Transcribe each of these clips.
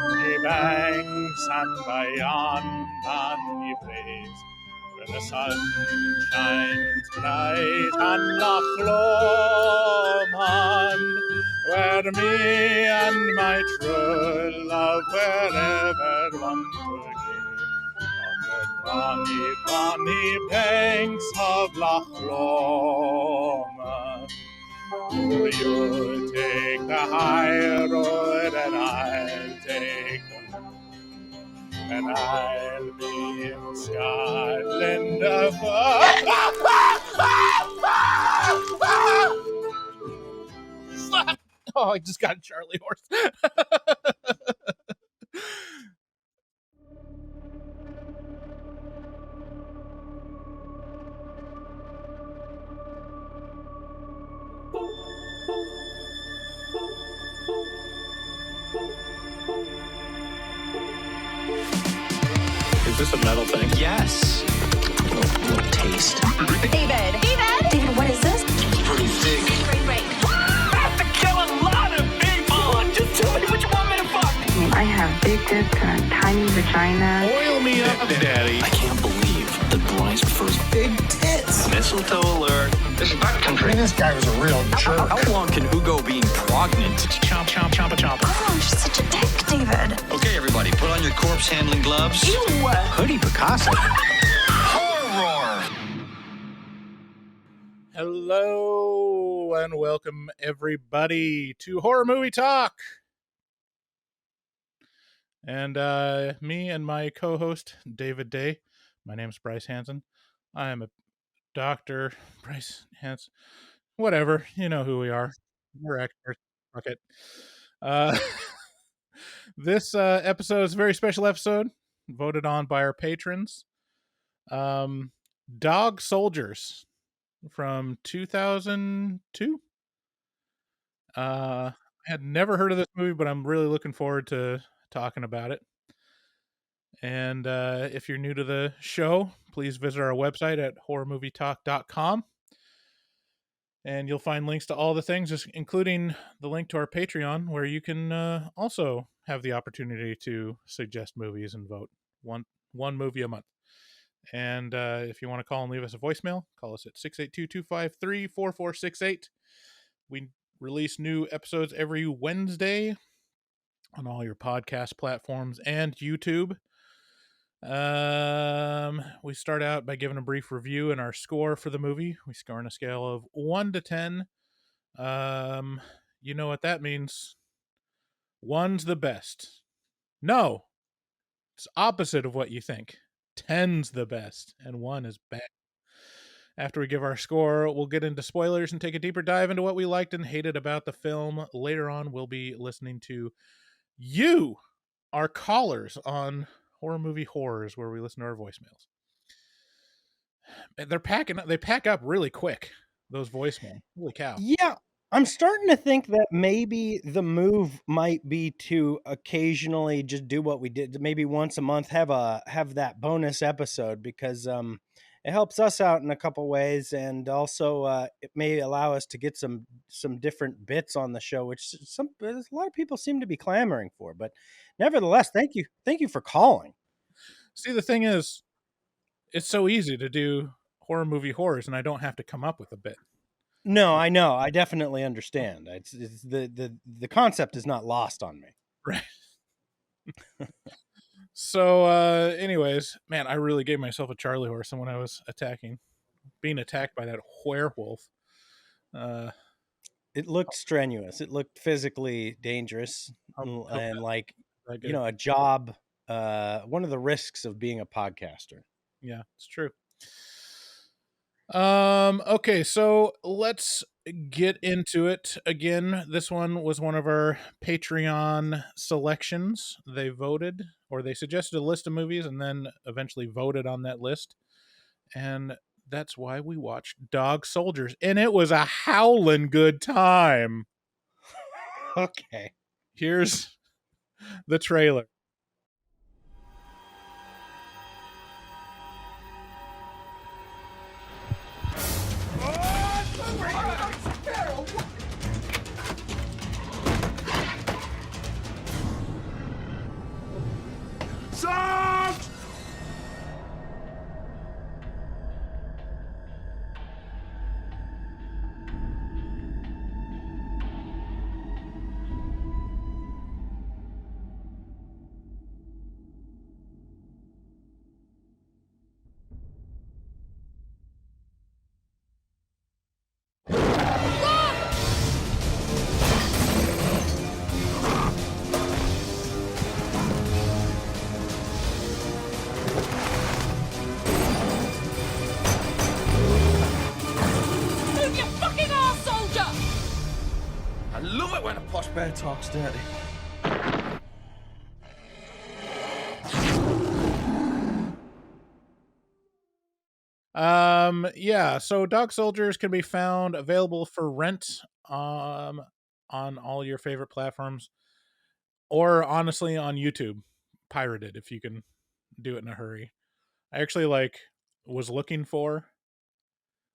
ye banks and beyond on ye plains, where the sun shines bright on Loch Lomond, where me and my true love were ever one together, on the bonny banks of Loch Lomond. You take the high road and I'll take the low, and I'll be in Scotland Oh, I just got a Charlie horse. Is this a metal thing? Yes. Little taste. David, what is this? It's pretty thick. Break. I have to kill a lot of people. Just tell me what you want me to fuck. I have big tits and a tiny vagina. Oil me up, Daddy. I can't believe that Bryce prefers big tits. Mistletoe alert. This is backcountry. This guy was a real jerk. How long can Hugo be pregnant? Chomp, chomp, chomp, chomp. Oh, she's such a dick, David. Okay, everybody, put on your corpse handling gloves. Ew. Hoodie Picasso. Horror. Hello and welcome everybody to Horror Movie Talk. And me and my co-host David Day. My name's Bryce Hansen. I am a doctor, Bryce Hansen. Whatever, you know who we are. We're experts. Fuck it. This episode is a very special episode, voted on by our patrons. Dog Soldiers from 2002. I had never heard of this movie, but I'm really looking forward to talking about it. And if you're new to the show, please visit our website at horrormovietalk.com. And you'll find links to all the things, including the link to our Patreon, where you can also have the opportunity to suggest movies and vote one movie a month. And if you want to call and leave us a voicemail, call us at 682-253-4468. We release new episodes every Wednesday on all your podcast platforms and YouTube. We start out by giving a brief review and our score for the movie. We score on a scale of 1 to 10. You know what that means. 1's the best. No, it's opposite of what you think. 10's the best and 1 is bad. After we give our score, we'll get into spoilers and take a deeper dive into what we liked and hated about the film. Later on, we'll be listening to you, our callers, on Horror Movie Horrors, where we listen to our voicemails. They pack up really quick, those voicemails. Holy cow. Yeah, I'm starting to think that maybe the move might be to occasionally just do what we did, maybe once a month have that bonus episode, because it helps us out in a couple ways, and also it may allow us to get some different bits on the show, which a lot of people seem to be clamoring for. But nevertheless, thank you for calling. See, the thing is, it's so easy to do Horror Movie Horrors, and I don't have to come up with a bit. No, I know. I definitely understand. It's the concept is not lost on me. Right. So, anyways, man, I really gave myself a Charlie horse when I was being attacked by that werewolf. It looked strenuous. It looked physically dangerous, and like, you know, a job. One of the risks of being a podcaster. Yeah, it's true. Okay, so let's get into it. Again, this one was one of our Patreon selections. They voted, or they suggested a list of movies and then eventually voted on that list. And that's why we watched Dog Soldiers. And it was a howling good time. Okay. Here's the trailer. Sarge! Move your fucking arse, soldier! I love it when a posh bear talks dirty. Yeah, so Dog Soldiers can be found available for rent on all your favorite platforms, or honestly on YouTube, pirated if you can do it in a hurry. I actually was looking for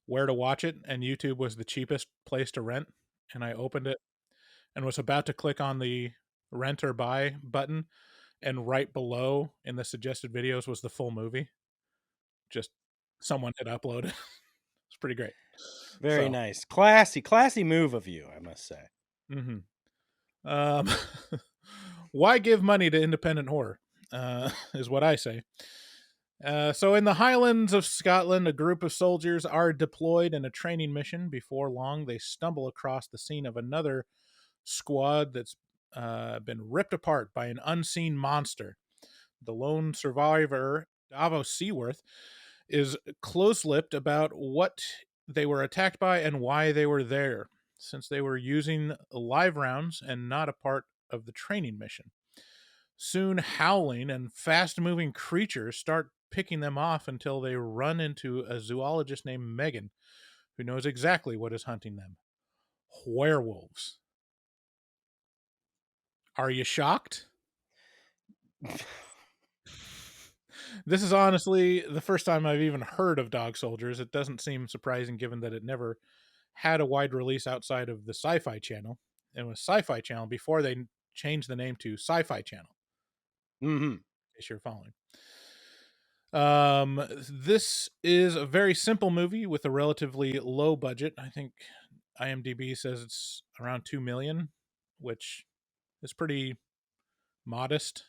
where to watch it, and YouTube was the cheapest place to rent, and I opened it and was about to click on the rent or buy button, and right below in the suggested videos was the full movie. Just someone had uploaded. It's pretty great. Very So, nice. Classy move of you, I must say. mhm. Why give money to independent horror? Is what I say. So, in the Highlands of Scotland, a group of soldiers are deployed in a training mission. Before long, they stumble across the scene of another squad that's been ripped apart by an unseen monster. The lone survivor, Davos Seaworthy, is close lipped about what they were attacked by and why they were there, since they were using live rounds and not a part of the training mission. Soon, howling and fast moving creatures start picking them off until they run into a zoologist named Megan, who knows exactly what is hunting them: werewolves. Are you shocked? This is honestly the first time I've even heard of Dog Soldiers. It doesn't seem surprising given that it never had a wide release outside of the Sci Fi Channel. It was Sci Fi Channel before they changed the name to Sci Fi Channel, Mm-hmm. in case you're following. This is a very simple movie with a relatively low budget. I think IMDb says it's around 2 million, which is pretty modest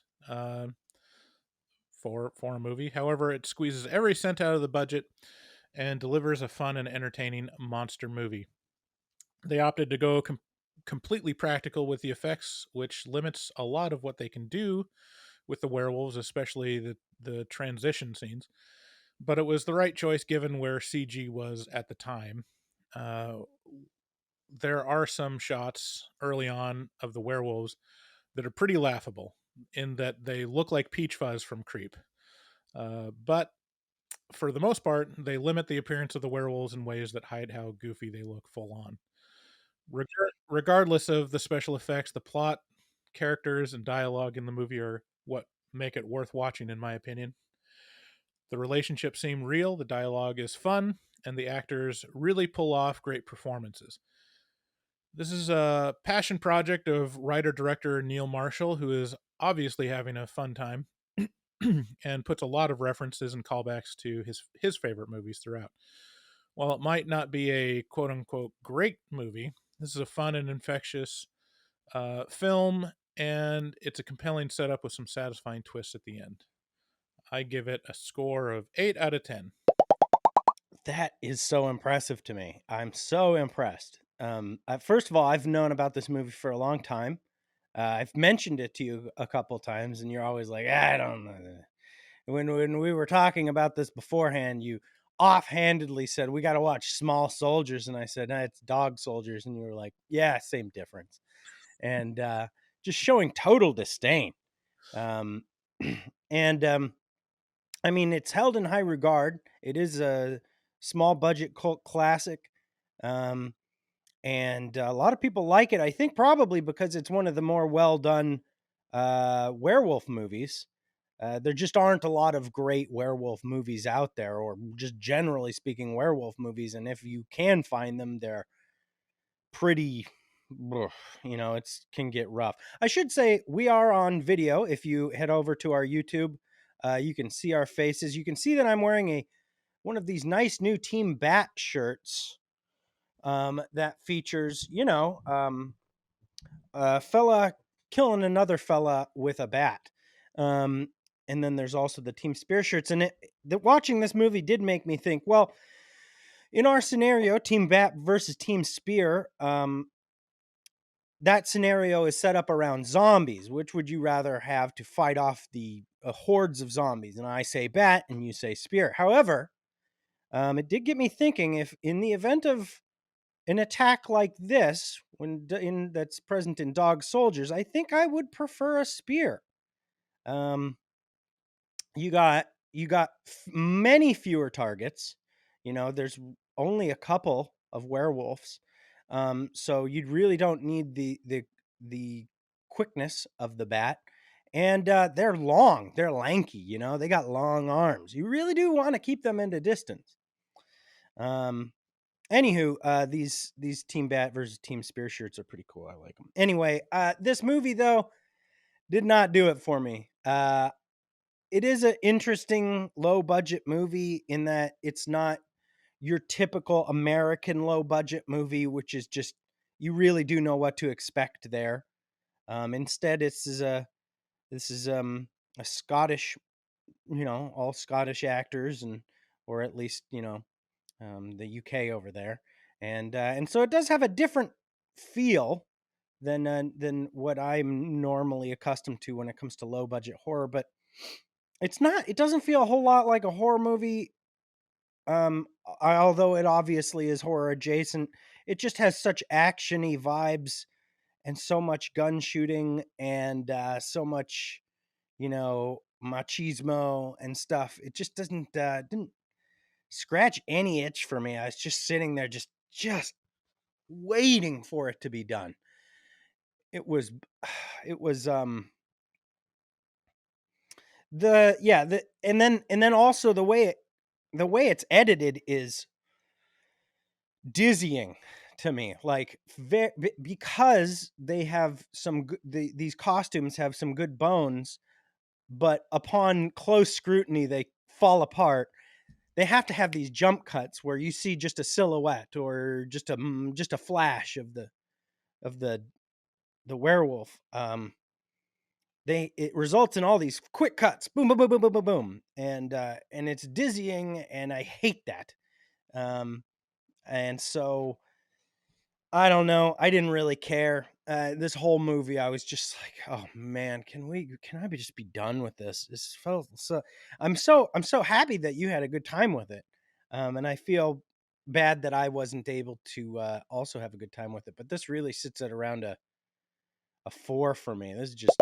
for a movie. However, it squeezes every cent out of the budget and delivers a fun and entertaining monster movie. They opted to go completely practical with the effects, which limits a lot of what they can do with the werewolves, especially the transition scenes. But it was the right choice given where CG was at the time. Uh, there are some shots early on of the werewolves that are pretty laughable in that they look like Peach Fuzz from Creep. But for the most part, they limit the appearance of the werewolves in ways that hide how goofy they look full on. Regardless of the special effects, the plot, characters, and dialogue in the movie are what make it worth watching, in my opinion. The relationships seem real, the dialogue is fun, and the actors really pull off great performances. This is a passion project of writer director Neil Marshall, who is obviously having a fun time and puts a lot of references and callbacks to his favorite movies throughout. While it might not be a quote unquote great movie, this is a fun and infectious film, and it's a compelling setup with some satisfying twists at the end. I give it a score of 8 out of 10. That is so impressive to me. I'm so impressed. First of all, I've known about this movie for a long time. I've mentioned it to you a couple times, and you're always like, I don't know. When we were talking about this beforehand, you offhandedly said, we got to watch Small Soldiers. And I said, nah, it's Dog Soldiers. And you were like, yeah, same difference. And just showing total disdain. And I mean, it's held in high regard. It is a small budget cult classic. And a lot of people like it. I think probably because it's one of the more well done werewolf movies. There just aren't a lot of great werewolf movies out there, or just generally speaking, werewolf movies. And if you can find them, they're pretty it can get rough. I should say we are on video. If you head over to our YouTube, you can see our faces. You can see that I'm wearing one of these nice new Team Bat shirts that features, a fella killing another fella with a bat. And then there's also the Team Spear shirts. And watching this movie did make me think, well, in our scenario, Team Bat versus Team Spear, that scenario is set up around zombies. Which would you rather have to fight off the hordes of zombies? And I say bat, and you say spear. However, it did get me thinking, if in the event of an attack like this, that's present in Dog Soldiers, I think I would prefer a spear. You got many fewer targets. There's only a couple of werewolves, so you really don't need the quickness of the bat. And they're long, they're lanky. They got long arms. You really do want to keep them into distance. Anywho, these Team Bat versus Team Spear shirts are pretty cool. I like them. Anyway, this movie though did not do it for me. It is an interesting low budget movie in that it's not your typical American low budget movie, which is just, you really do know what to expect there. Instead, this is a Scottish, all Scottish actors, or at least the UK over there, and so it does have a different feel than what I'm normally accustomed to when it comes to low budget horror. But it doesn't feel a whole lot like a horror movie. Although it obviously is horror adjacent, it just has such actiony vibes and so much gun shooting and so much, machismo and stuff. It just didn't scratch any itch for me. I was just sitting there, just waiting for it to be done. It was and then also the way it's edited is dizzying to me. Like, because they have these costumes have some good bones, but upon close scrutiny they fall apart. They have to have these jump cuts where you see just a silhouette or just a flash of the werewolf. It results in all these quick cuts, boom, boom, boom, boom, boom, boom, boom, and it's dizzying, and I hate that. And so I don't know. I didn't really care. This whole movie, I was just like, oh man, can I just be done with this? This felt so. I'm so happy that you had a good time with it, and I feel bad that I wasn't able to also have a good time with it. But this really sits at around a 4 for me. It was just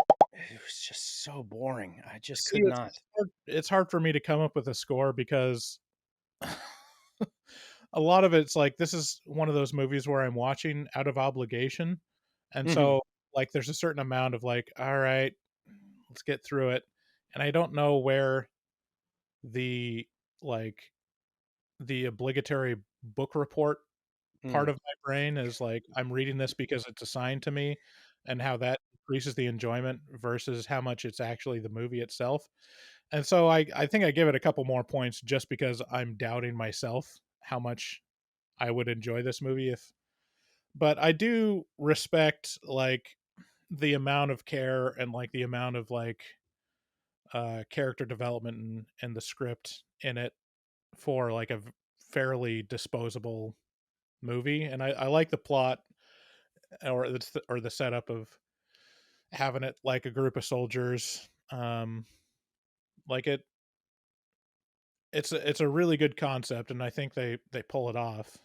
so boring. I just See, could not. it's hard for me to come up with a score because a lot of it's like, this is one of those movies where I'm watching out of obligation. And so like there's a certain amount of like, all right, let's get through it. And I don't know where the the obligatory book report part of my brain is like, I'm reading this because it's assigned to me, and how that increases the enjoyment versus how much it's actually the movie itself. And so I think I give it a couple more points just because I'm doubting myself how much I would enjoy this movie if, but I do respect like the amount of care and like the amount of like character development and the script in it for like a fairly disposable movie. And I like the plot or the setup of having it like a group of soldiers. Like it's a really good concept, and I think they pull it off,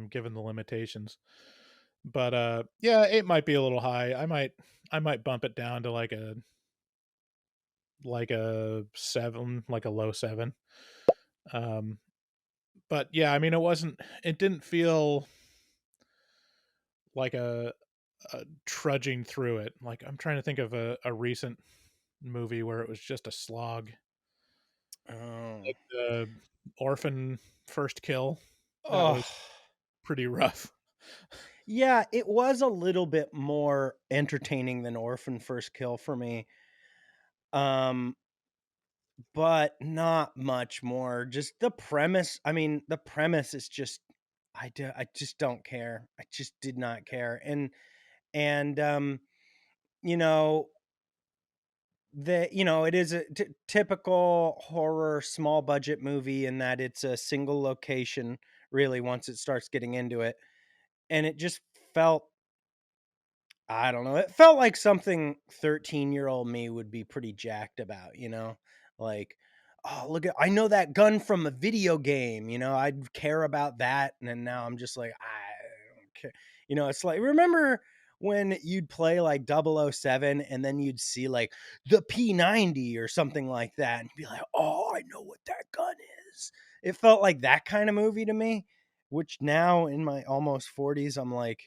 given the limitations. But yeah, it might be a little high. I might bump it down to like a 7, like a low 7. Um, but yeah, I mean, it didn't feel like a trudging through it. Like, I'm trying to think of a recent movie where it was just a slog. Oh. Like the Orphan First Kill. That Oh. was pretty rough. Yeah, it was a little bit more entertaining than Orphan First Kill for me. Um, but not much more. Just the premise. I mean, the premise is just I just don't care. I just did not care. And you know, it is a typical horror small budget movie in that it's a single location really once it starts getting into it. And it just felt, I don't know. It felt like something 13-year-old me would be pretty jacked about, Like, oh, look at, I know that gun from a video game, I'd care about that. And then now I'm just like, I don't care. It's like, remember when you'd play like 007 and then you'd see like the P90 or something like that and be like, oh, I know what that gun is. It felt like that kind of movie to me, which now in my almost 40s, I'm like,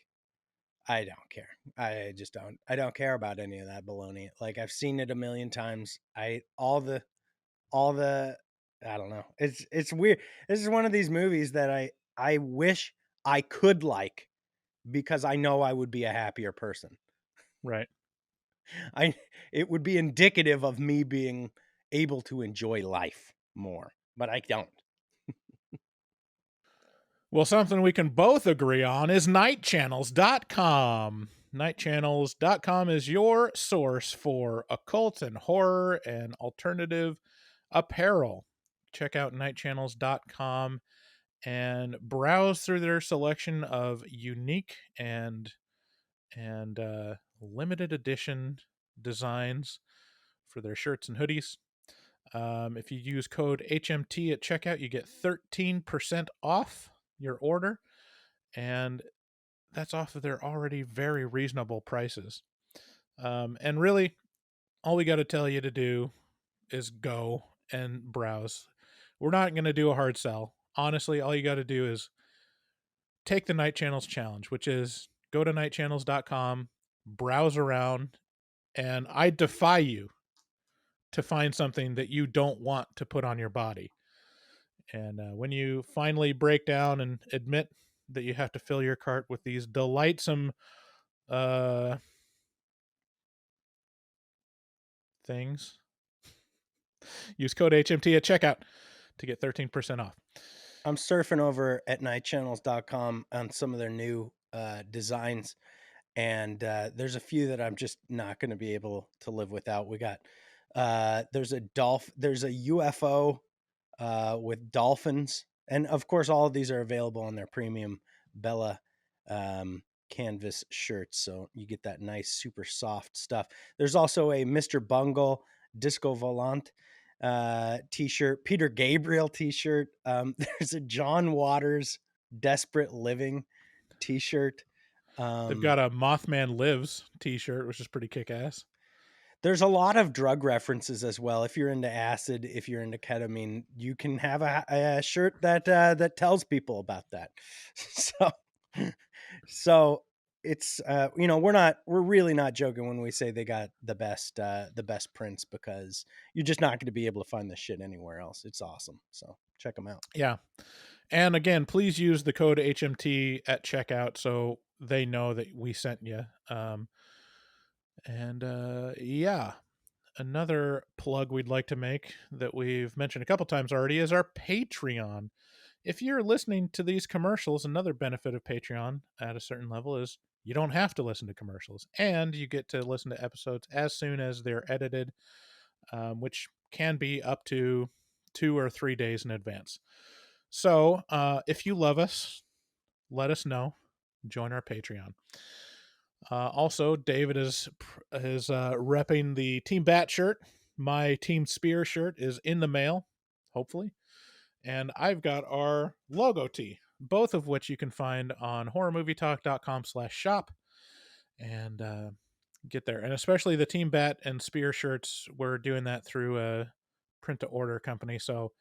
I don't care. I just don't. I don't care about any of that baloney. Like I've seen it a million times. All the I don't know. It's weird. This is one of these movies that I wish I could like because I know I would be a happier person. Right. I it would be indicative of me being able to enjoy life more, but I don't. Well, something we can both agree on is nightchannels.com. Nightchannels.com is your source for occult and horror and alternative apparel. Check out nightchannels.com and browse through their selection of unique and limited edition designs for their shirts and hoodies. If you use code HMT at checkout, you get 13% off your order, and that's off of their already very reasonable prices. And really, all we got to tell you to do is go and browse. We're not going to do a hard sell. Honestly, all you got to do is take the Night Channels challenge, which is go to nightchannels.com, browse around, and I defy you to find something that you don't want to put on your body. And when you finally break down and admit that you have to fill your cart with these delightsome things, use code HMT at checkout to get 13% off. I'm surfing over at nightchannels.com on some of their new designs. And there's a few that I'm just not going to be able to live without. We got there's a UFO with dolphins, and of course, all of these are available on their premium Bella canvas shirts, so you get that nice, super soft stuff. There's also a Mr. Bungle Disco Volant t-shirt, Peter Gabriel t-shirt. There's a John Waters Desperate Living t-shirt. They've got a Mothman Lives t-shirt, which is pretty kick-ass. There's a lot of drug references as well. If you're into acid, if you're into ketamine, you can have a shirt that tells people about that. So it's we're really not joking when we say they got the best prints, because you're just not going to be able to find this shit anywhere else. It's awesome. So check them out. Yeah. And again, please use the code HMT at checkout so they know that we sent you. Yeah, another plug we'd like to make that we've mentioned a couple times already is our Patreon. If you're listening to these commercials, another benefit of Patreon at a certain level is you don't have to listen to commercials, and you get to listen to episodes as soon as they're edited, which can be up to 2 or 3 days in advance. So if you love us, let us know. Join our Patreon. Also, David is repping the Team Bat shirt. My Team Spear shirt is in the mail, hopefully. And I've got our logo tee, both of which you can find on horrormovietalk.com/shop and get there. And especially the Team Bat and Spear shirts, we're doing that through a print to order company. So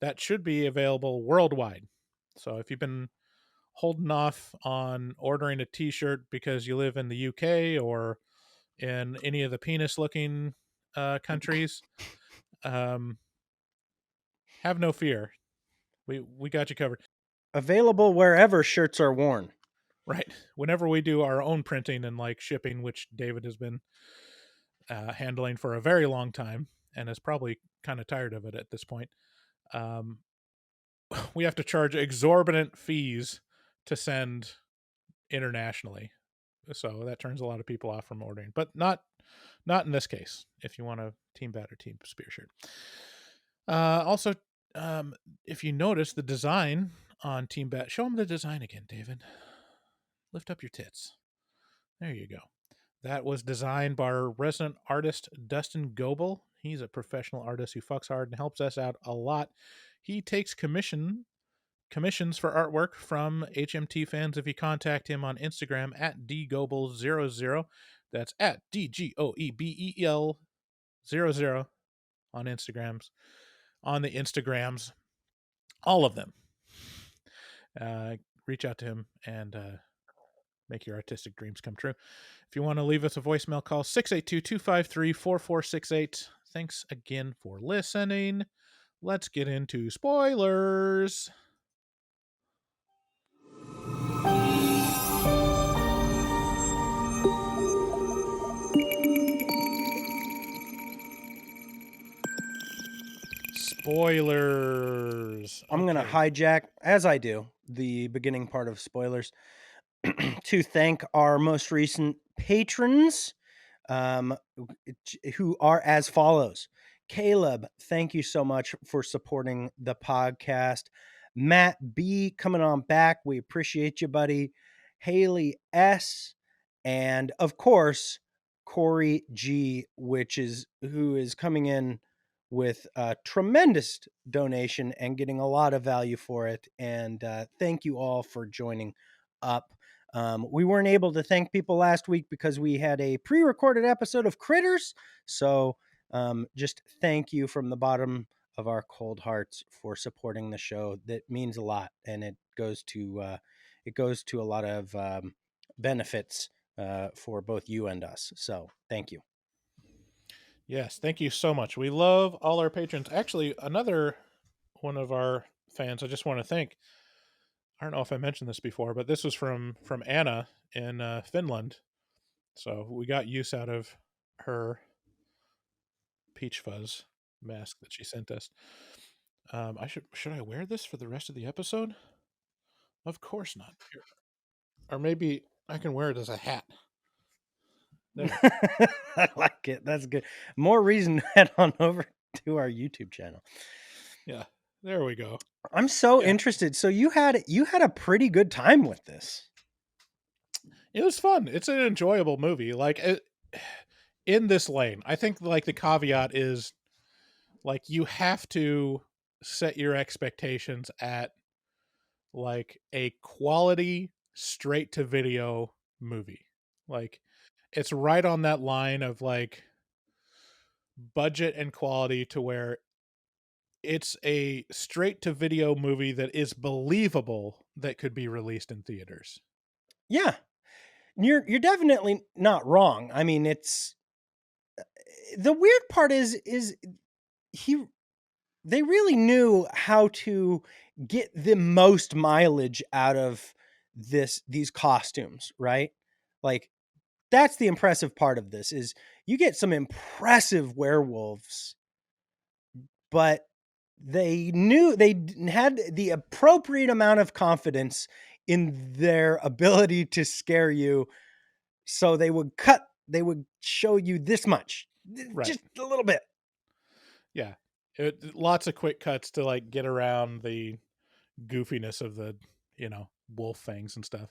that should be available worldwide. So if you've been holding off on ordering a t-shirt because you live in the UK or in any of the penis looking countries, have no fear. We got you covered. Available wherever shirts are worn. Right. Whenever we do our own printing and like shipping, which David has been handling for a very long time and is probably kind of tired of it at this point, um, we have to charge exorbitant fees to send internationally. So that turns a lot of people off from ordering, but not in this case. If you want a Team Bat or Team Spear shirt, also, if you notice the design on Team Bat, show them the design again, David. Lift up your tits. There you go. That was designed by our resident artist, Dustin Goebel. He's a professional artist who fucks hard and helps us out a lot. He takes commissions for artwork from HMT fans if you contact him on Instagram at dgoebel00. That's at DGOEBEL00 on Instagrams. On the Instagrams, all of them. Reach out to him and make your artistic dreams come true. If you want to leave us a voicemail, call 682-253-4468. Thanks again for listening. Let's get into spoilers. Spoilers. I'm going to hijack, as I do, the beginning part of spoilers to thank our most recent patrons, who are as follows. Caleb, thank you so much for supporting the podcast. Matt B, coming on back. We appreciate you, buddy. Haley S, and of course, Corey G, who is coming in with a tremendous donation and getting a lot of value for it. And thank you all for joining up. We weren't able to thank people last week because we had a pre-recorded episode of Critters. So just thank you from the bottom of our cold hearts for supporting the show. That means a lot, and it goes to a lot of benefits for both you and us. So thank you. Yes, thank you so much. We love all our patrons. Actually, another one of our fans, I just want to thank. I don't know if I mentioned this before, but this was from Anna in Finland. So we got use out of her peach fuzz mask that she sent us. Should I wear this for the rest of the episode? Of course not. Or maybe I can wear it as a hat. I like it. That's good. More reason to head on over to our YouTube channel. Yeah, there we go. I'm so interested. So you had a pretty good time with this. It was fun. It's an enjoyable movie. Like in this lane, I think like the caveat is like you have to set your expectations at like a quality straight to video movie. Like it's right on that line of like budget and quality to where it's a straight to video movie that is believable that could be released in theaters. Yeah. You're definitely not wrong. I mean, it's the weird part is they really knew how to get the most mileage out of these costumes, right? Like that's the impressive part of this is you get some impressive werewolves, but they knew they had the appropriate amount of confidence in their ability to scare you. So they would show you this much, Right. Just a little bit. Yeah. Lots of quick cuts to like get around the goofiness of the, wolf fangs and stuff.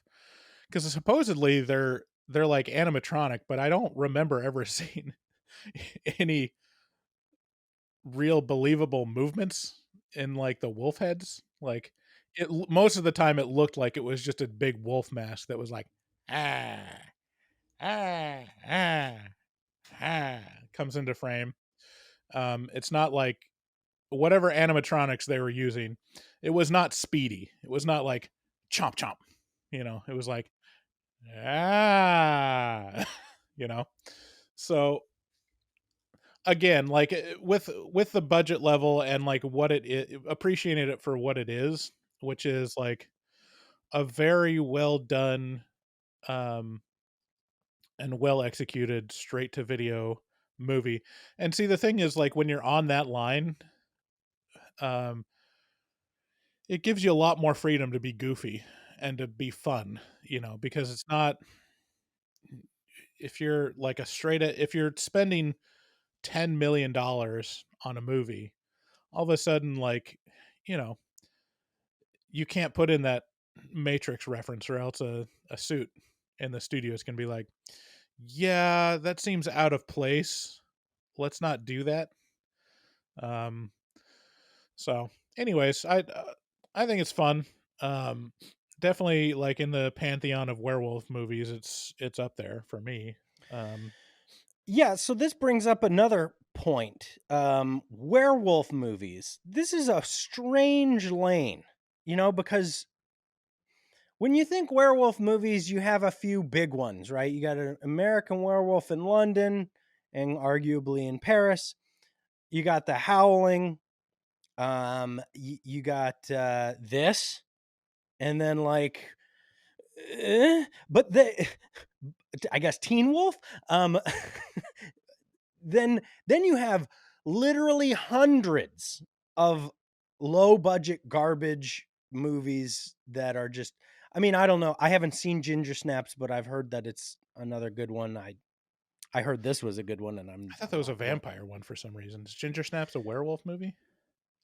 Because supposedly they're like animatronic, but I don't remember ever seeing any real believable movements in like the wolf heads. Like most of the time it looked like it was just a big wolf mask that was like comes into frame. It's not like whatever animatronics they were using, it was not speedy. It was not like chomp chomp. It was like So again, like with the budget level and like what it is, appreciating it for what it is, which is like a very well done um and well executed straight to video movie. And see, the thing is, like, when you're on that line, um it gives you a lot more freedom to be goofy and to be fun, because it's not, if you're like if you're spending $10 million on a movie, all of a sudden, like, you know, you can't put in that Matrix reference, or else a suit in the studio is going to be like, yeah, that seems out of place. Let's not do that. Um, so, anyways, I think it's fun. Um, Definitely, like, in the pantheon of werewolf movies, it's up there for me. Um, Yeah, so this brings up another point. Werewolf movies. This is a strange lane, because when you think werewolf movies, you have a few big ones, right? You got an American Werewolf in London and arguably in Paris. You got The Howling. You got this, and then like, but I guess Teen Wolf. Um, then you have literally hundreds of low budget garbage movies that are just, I mean, I don't know. I haven't seen Ginger Snaps, but I've heard that it's another good one. I heard this was a good one, and I thought that was a vampire one for some reason. Is Ginger Snaps a werewolf movie?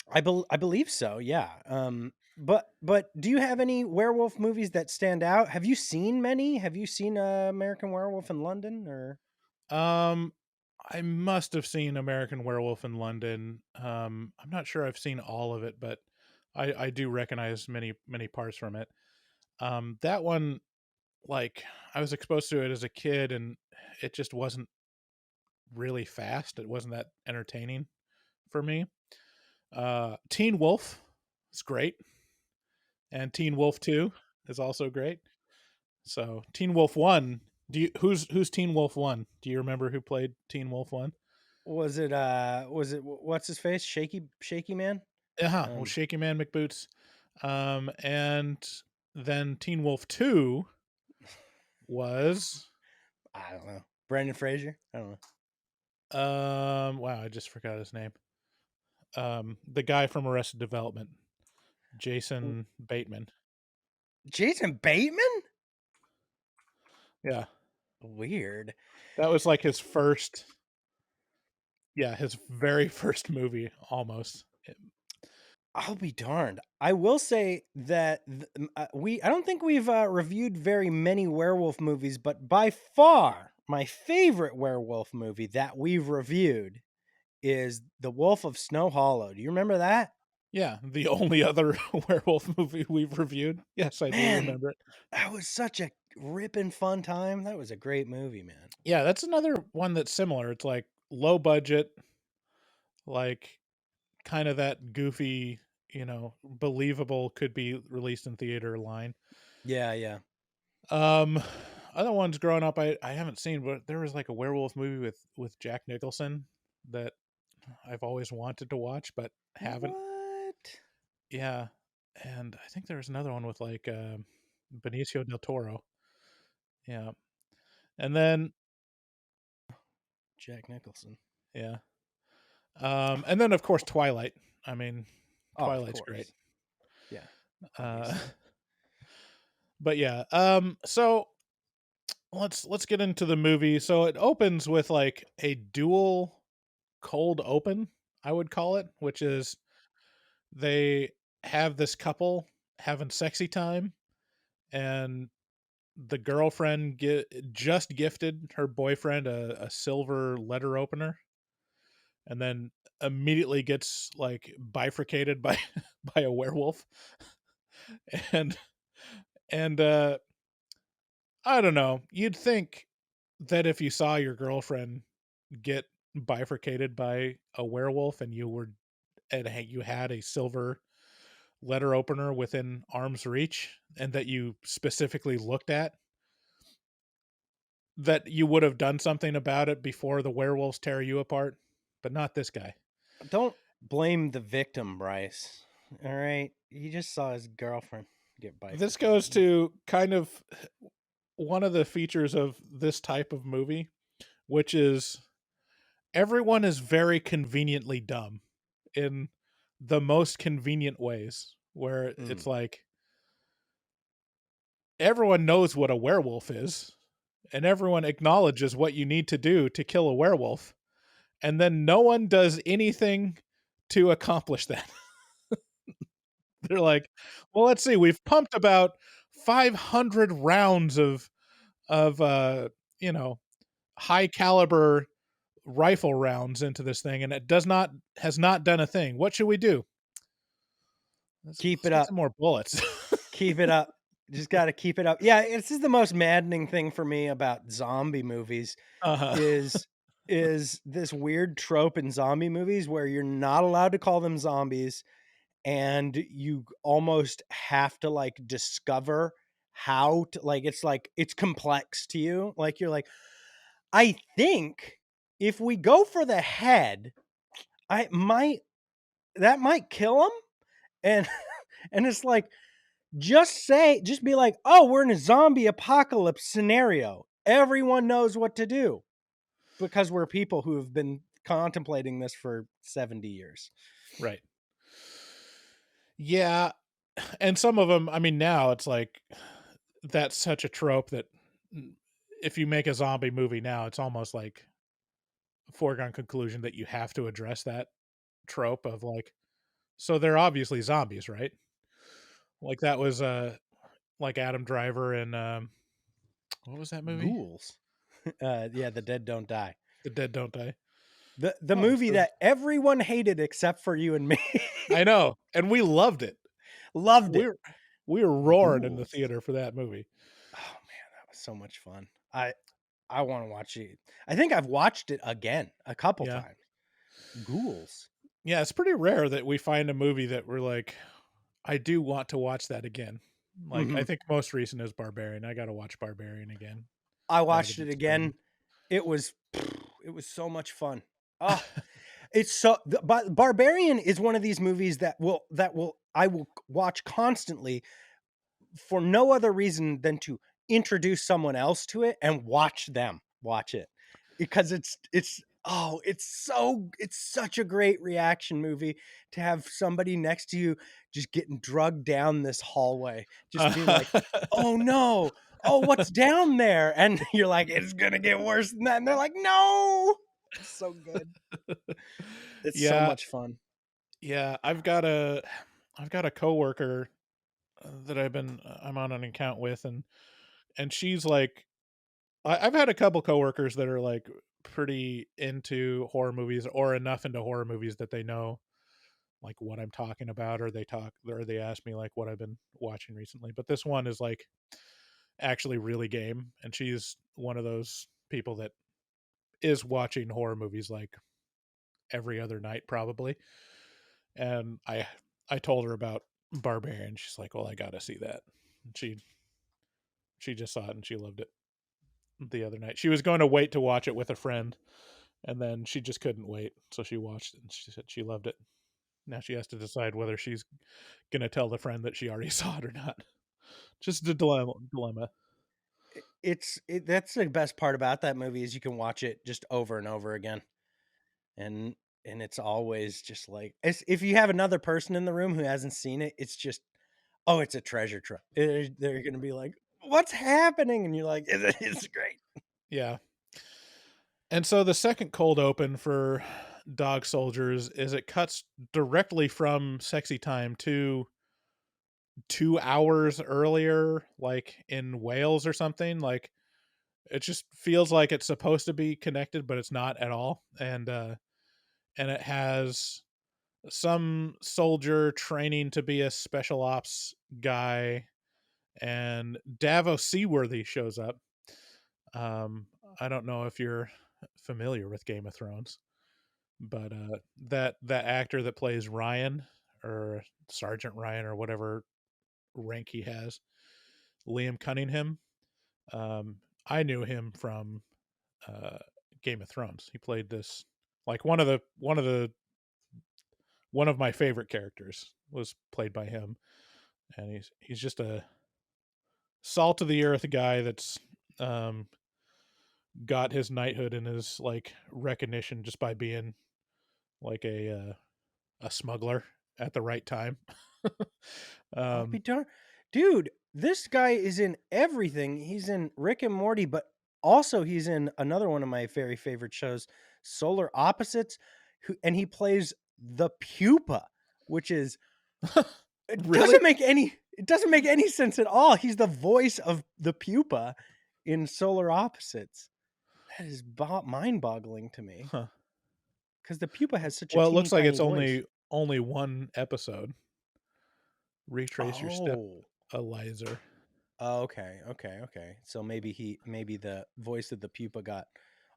I believe so. Yeah. But do you have any werewolf movies that stand out? Have you seen many? Have you seen American Werewolf in London or? Um, I must have seen American Werewolf in London. I'm not sure I've seen all of it, but I do recognize many parts from it. That one, like, I was exposed to it as a kid, and it just wasn't really fast. It wasn't that entertaining for me. Teen Wolf is great, and Teen Wolf 2 is also great. So Teen Wolf 1, who's Teen Wolf 1? Do you remember who played Teen Wolf 1? Was it what's his face? Shaky Man? Well, Shaky Man McBoots. And then Teen Wolf 2 was I don't know. Brendan Fraser? I don't know. wow, I just forgot his name. The guy from Arrested Development, Jason Bateman. Jason Bateman? Yeah. Weird. That was like his very first movie almost. I'll be darned. I will say that I don't think we've reviewed very many werewolf movies, but by far my favorite werewolf movie that we've reviewed is The Wolf of Snow Hollow. Do you remember that? Yeah, the only other werewolf movie we've reviewed. Yes, I do remember it. That was such a ripping fun time. That was a great movie, man. Yeah, that's another one that's similar. It's like low budget, like kind of that goofy, believable, could be released in theater line. Yeah. Other ones growing up I haven't seen, but there was like a werewolf movie with Jack Nicholson that I've always wanted to watch but haven't. What? Yeah, and I think there was another one with like Benicio del Toro. Yeah, and then Jack Nicholson. yeah, and then of course Twilight. I mean, Twilight's great. Yeah. But yeah, so let's get into the movie. So it opens with like a dual cold open, I would call it, which is they have this couple having sexy time, and the girlfriend just gifted her boyfriend a silver letter opener, and then immediately gets like bifurcated by by a werewolf. and and I don't know, you'd think that if you saw your girlfriend get bifurcated by a werewolf and you had a silver letter opener within arm's reach, and that you specifically looked at, that you would have done something about it before the werewolves tear you apart. But not this guy. Don't blame the victim, Bryce. All right. He just saw his girlfriend. get This bifurcated. goes to kind of one of the features of this type of movie, which is everyone is very conveniently dumb in the most convenient ways, where it's like everyone knows what a werewolf is and everyone acknowledges what you need to do to kill a werewolf, and then no one does anything to accomplish that. They're like, well, let's see, we've pumped about 500 rounds of you know, high caliber rifle rounds into this thing, and it has not done a thing. What should we do? Keep Let's it get up. some more bullets. Keep it up. Just got to keep it up. Yeah, this is the most maddening thing for me about zombie movies Uh-huh. is this weird trope in zombie movies where you're not allowed to call them zombies, and you almost have to like discover how to, like it's complex to you. Like you're like, I think if we go for the head, that might kill him. And and it's like, just be like, oh, we're in a zombie apocalypse scenario. Everyone knows what to do because we're people who have been contemplating this for 70 years. Right. Yeah. And some of them, I mean, now it's like that's such a trope that if you make a zombie movie now, it's almost like a foregone conclusion that you have to address that trope of like, so they're obviously zombies, right? Like that was like Adam Driver and what was that movie? Ghouls. Yeah, The Dead Don't Die. The Dead Don't Die. The Oh, movie so that everyone hated except for you and me. I know, and we loved it. Loved it. We were roaring in the Ghouls. theater for that movie. Oh man, that was so much fun. I want to watch it. I think I've watched it again a couple Yeah. times. Ghouls. Yeah, it's pretty rare that we find a movie that we're like, I do want to watch that again. Like I think most recent is Barbarian. I got to watch Barbarian again. I Now watched that it it's again. It was so much fun. Oh, it's so. But Barbarian is one of these movies that I will watch constantly for no other reason than to introduce someone else to it and watch them watch it, because it's such a great reaction movie to have somebody next to you just getting drugged down this hallway, just being like, oh no, oh, what's down there? And you're like, it's gonna get worse than that. And they're like, no. It's so good. It's so Yeah. much fun. Yeah, I've got a coworker that I'm on an account with, and she's like, I've had a couple coworkers that are like pretty into horror movies or enough into horror movies that they know like what I'm talking about, or they ask me like what I've been watching recently. But this one is like actually really game, and she's one of those people that is watching horror movies like every other night probably. And I told her about Barbarian. She's like, "Well, I got to see that." And she just saw it and she loved it the other night. She was going to wait to watch it with a friend, and then she just couldn't wait, so she watched it and she said she loved it. Now she has to decide whether she's going to tell the friend that she already saw it or not. Just a dilemma. That's the best part about that movie is you can watch it just over and over again. And it's always just like, if you have another person in the room who hasn't seen it, it's just, oh, it's a treasure trove. They're going to be like, what's happening? And you're like, it's great. Yeah. And so the second cold open for Dog Soldiers is it cuts directly from Sexy Time to 2 hours earlier, like in Wales or something. Like it just feels like it's supposed to be connected, but it's not at all. And it has some soldier training to be a special ops guy, and Davos Seaworthy shows up. I don't know if you're familiar with Game of Thrones, but that actor that plays Ryan, or Sergeant Ryan, or whatever rank he has, Liam Cunningham. I knew him from Game of Thrones. He played this like one of my favorite characters was played by him. and he's just a salt of the earth guy that's um got his knighthood and his like recognition just by being like a smuggler at the right time. I'll be um darned. Dude, this guy is in everything. He's in Rick and Morty, but also he's in another one of my very favorite shows, Solar Opposites, and he plays the pupa, which is it Really? doesn't make any sense at all. He's the voice of the pupa in Solar Opposites. That is mind-boggling to me Huh. because the pupa has such a Well, it teeny looks like tiny it's voice. only one episode. Retrace your step, Oh. Eliza. Oh, okay. So maybe the voice of the pupa got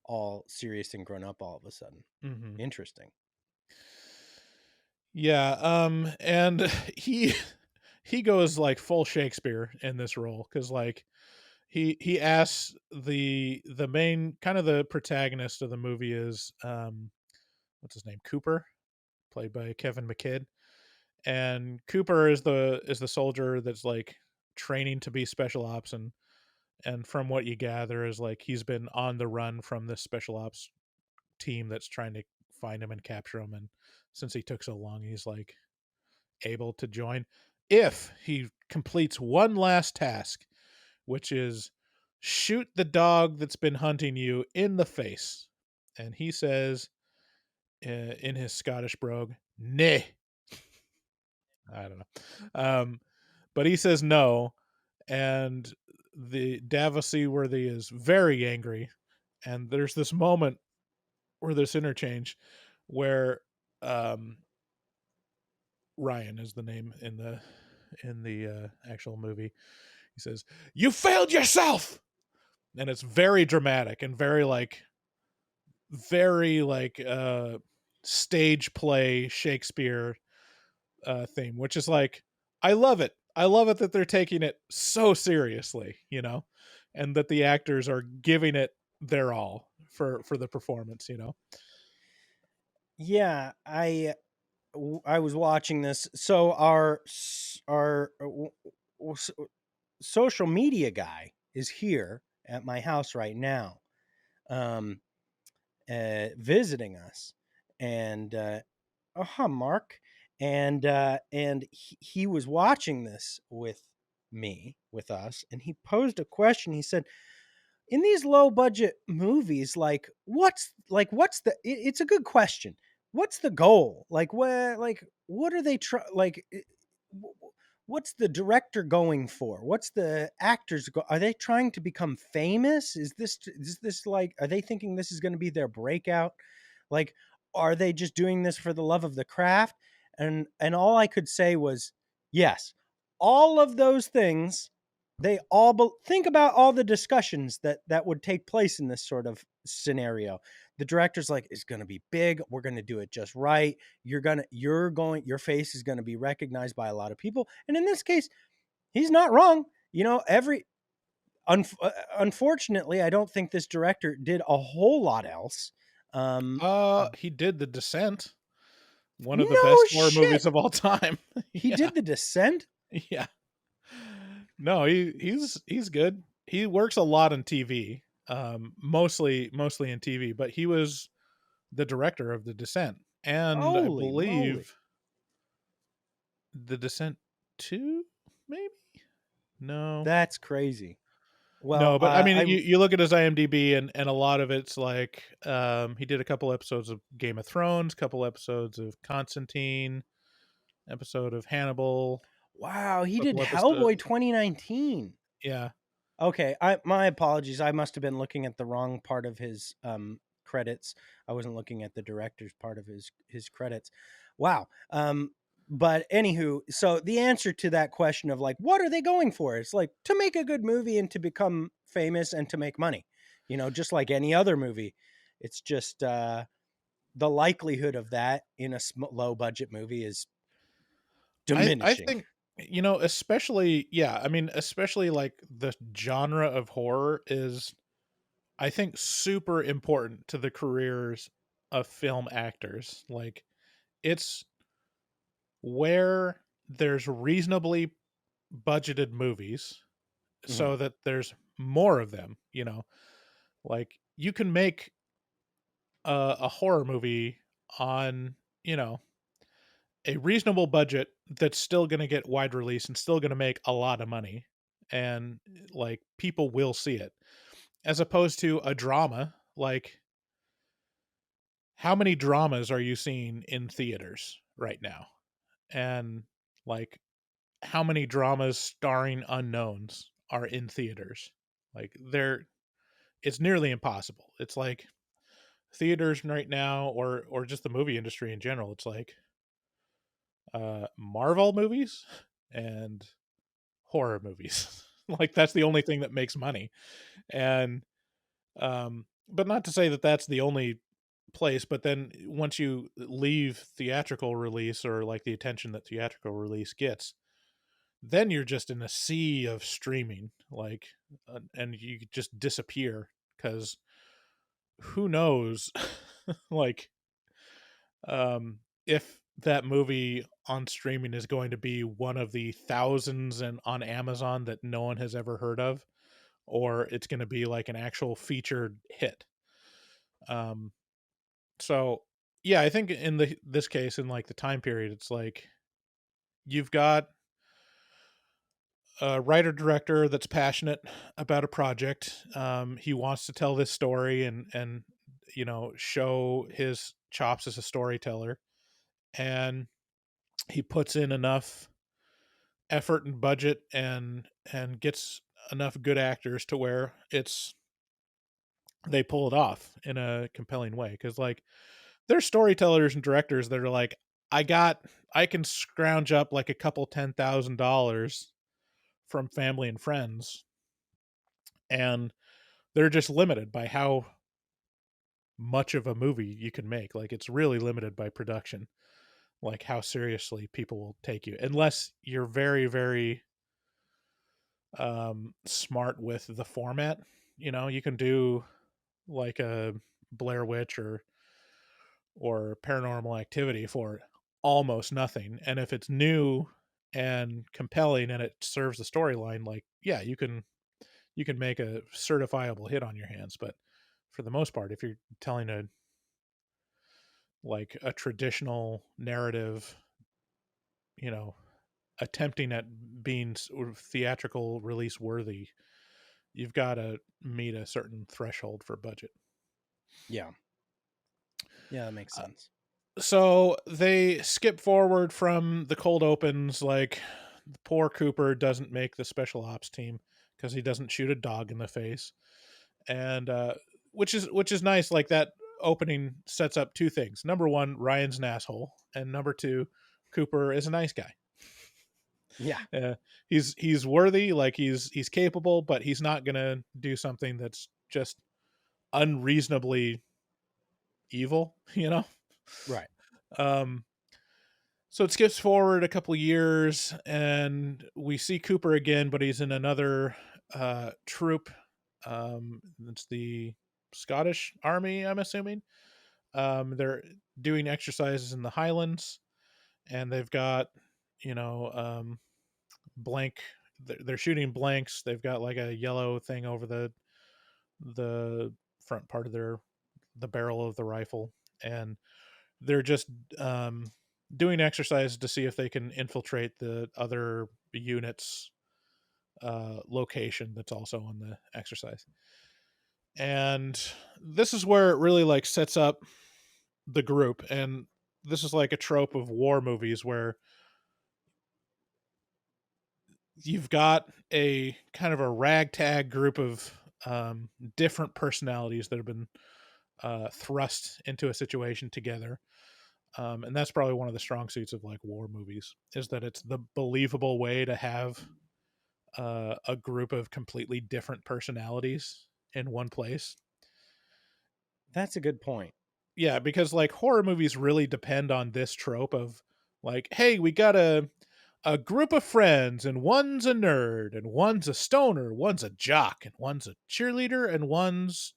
all serious and grown up all of a sudden. Mm-hmm. Interesting. Yeah, and he goes like full Shakespeare in this role because like he asks the main kind of the protagonist of the movie is what's his name, Cooper, played by Kevin McKidd, and Cooper is the soldier that's like training to be special ops, and from what you gather is like he's been on the run from this special ops team that's trying to find him and capture him, and since he took so long he's like able to join if he completes one last task, which is shoot the dog that's been hunting you in the face. And he says in his Scottish brogue, "Nay." I don't know. But he says no, and the Davos Seaworthy is very angry. And there's this moment where this interchange where um, Ryan is the name in the actual movie. He says, "You failed yourself," and it's very dramatic and very like stage play Shakespeare theme, which is like I love it. I love it that they're taking it so seriously, you know, and that the actors are giving it their all for the performance, you know. Yeah, I was watching this. So our social media guy is here at my house right now, um, visiting us, and Mark, and he was watching this with us, and he posed a question. He said, "In these low budget movies, what's the? It's a good question. What's the goal? What are they try like?" What's the director going for? What's the actors are they trying to become famous? Is this like are they thinking this is going to be their breakout? Like are they just doing this for the love of the craft? And all I could say was yes. All of those things think about all the discussions that would take place in this sort of scenario. The director's like, it's going to be big. We're going to do it just right. Your face is going to be recognized by a lot of people. And in this case, he's not wrong. You know, unfortunately, I don't think this director did a whole lot else. Um, He did The Descent, one of the no best horror movies shit. of all time. He Yeah, did The Descent. yeah. No, he's good. He works a lot on TV, mostly in TV, but he was the director of The Descent, and I Holy moly. believe The Descent 2, maybe? No. That's crazy. Well, No, but I mean, I you look at his IMDb, and a lot of it's like he did a couple episodes of Game of Thrones, couple episodes of Constantine, episode of Hannibal, wow, he did couple episodes. Hellboy 2019. Yeah. Okay, my apologies. I must have been looking at the wrong part of his credits. I wasn't looking at the director's part of his credits. Wow. But anywho, so the answer to that question of like, what are they going for? It's like to make a good movie and to become famous and to make money. You know, just like any other movie. It's just the likelihood of that in a low budget movie is I diminishing. think, you know, especially, yeah, I mean, especially like the genre of horror is, I think, super important to the careers of film actors. Like, it's where there's reasonably budgeted movies Mhm. so that there's more of them, you know. Like you can make a horror movie on, you know, a reasonable budget that's still going to get wide release and still going to make a lot of money, and like people will see it, as opposed to a drama. Like, how many dramas are you seeing in theaters right now? And like, how many dramas starring unknowns are in theaters? Like, it's nearly impossible. It's like theaters right now, or just the movie industry in general, it's like Marvel movies and horror movies. Like, that's the only thing that makes money. And but not to say that that's the only place, but then once you leave theatrical release, or like the attention that theatrical release gets, then you're just in a sea of streaming, like, and you just disappear, because who knows, like, if that movie on streaming is going to be one of the thousands and on Amazon that no one has ever heard of, or it's going to be like an actual featured hit. Um, so yeah, I think in this case, in like the time period, it's like you've got a writer director that's passionate about a project. He wants to tell this story, and you know, show his chops as a storyteller, and he puts in enough effort and budget, and gets enough good actors to where it's they pull it off in a compelling way. Because like, there's storytellers and directors that are like, I can scrounge up like a couple $10,000 from family and friends, and they're just limited by how much of a movie you can make. Like, it's really limited by production, like how seriously people will take you, unless you're very, very smart with the format. You know, you can do like a Blair Witch or Paranormal Activity for almost nothing, and if it's new and compelling and it serves the storyline, like, yeah, you can make a certifiable hit on your hands. But for the most part, if you're telling a traditional narrative, you know, attempting at being sort of theatrical release worthy, you've got to meet a certain threshold for budget. Yeah. Yeah, that makes sense. So they skip forward from the cold opens. Like, the poor Cooper doesn't make the special ops team because he doesn't shoot a dog in the face, and which is nice. Like, that opening sets up two things: number one, Ryan's an asshole, and number two, Cooper is a nice guy. Yeah. He's worthy, like he's capable, but he's not gonna do something that's just unreasonably evil, you know. Right. um so it skips forward a couple years, and we see Cooper again, but he's in another troop. It's the Scottish army, I'm assuming. They're doing exercises in the Highlands, and they've got, you know, blank they're shooting blanks. They've got like a yellow thing over the front part of the barrel of the rifle, and they're just doing exercises to see if they can infiltrate the other units location that's also on the exercise. And this is where it really like sets up the group. And this is like a trope of war movies where you've got a kind of a ragtag group of different personalities that have been thrust into a situation together. And that's probably one of the strong suits of like war movies, is that it's the believable way to have a group of completely different personalities in one place. That's a good point. Yeah, because like horror movies really depend on this trope of like, hey, we got a group of friends, and one's a nerd, and one's a stoner, one's a jock, and one's a cheerleader, and one's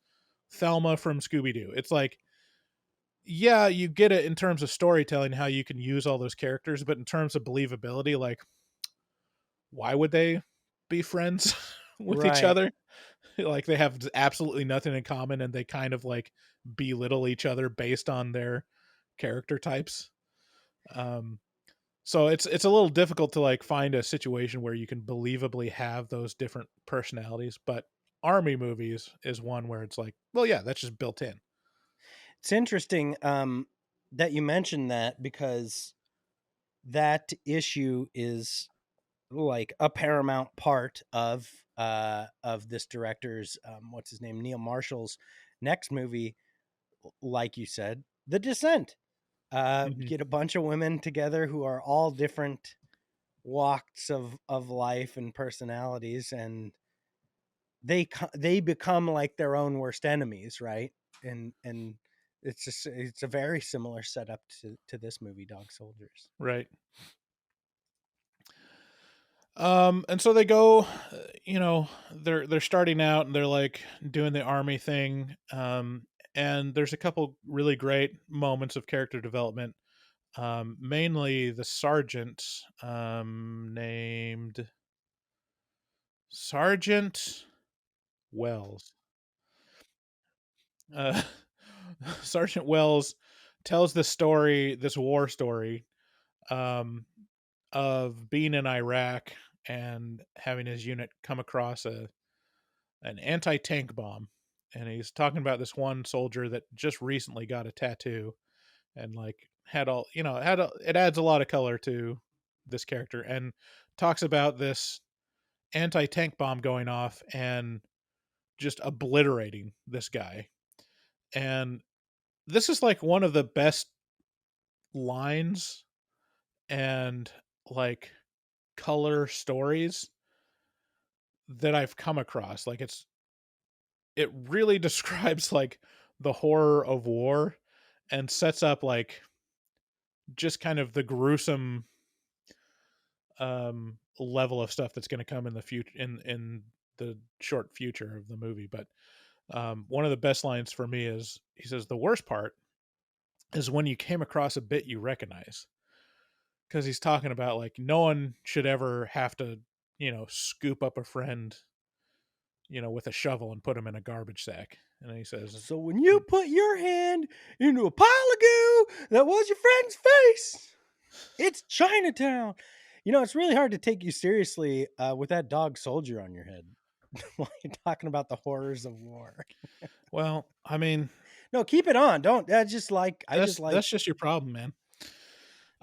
Thelma from Scooby-Doo. It's like, yeah, you get it in terms of storytelling, how you can use all those characters, but in terms of believability, like, why would they be friends with each Right. other? Like they have absolutely nothing in common, and they kind of like belittle each other based on their character types. Um, so it's a little difficult to like find a situation where you can believably have those different personalities. But army movies is one where it's like, well, yeah, that's just built in. It's interesting that you mentioned that, because that issue is like a paramount part of this director's what's his name, Neil Marshall's next movie. Like you said, The Descent. Hmm. Get a bunch of women together who are all different walks of life and personalities, and they become like their own worst enemies, right? And it's a very similar setup to this movie, Dog Soldiers. Right. And so they go, they're starting out and they're like doing the army thing. And there's a couple really great moments of character development. Mainly the sergeant, named Sergeant Wells. Uh, Sergeant Wells tells this war story, um, of being in Iraq and having his unit come across an anti-tank bomb, and he's talking about this one soldier that just recently got a tattoo, and like had all it adds a lot of color to this character, and talks about this anti-tank bomb going off and just obliterating this guy. And this is like one of the best lines and like color stories that I've come across. Like it really describes like the horror of war and sets up like just kind of the gruesome level of stuff that's going to come in the future, in the short future of the movie. But one of the best lines for me is, he says, the worst part is when you came across a bit you recognize, because he's talking about like no one should ever have to scoop up a friend with a shovel and put him in a garbage sack. And he says, So when you put your hand into a pile of goo that was your friend's face, it's Chinatown. It's really hard to take you seriously with that dog soldier on your head while you're talking about the horrors of war. well, I mean, No, keep it on. Don't. I just like that's just your problem, man.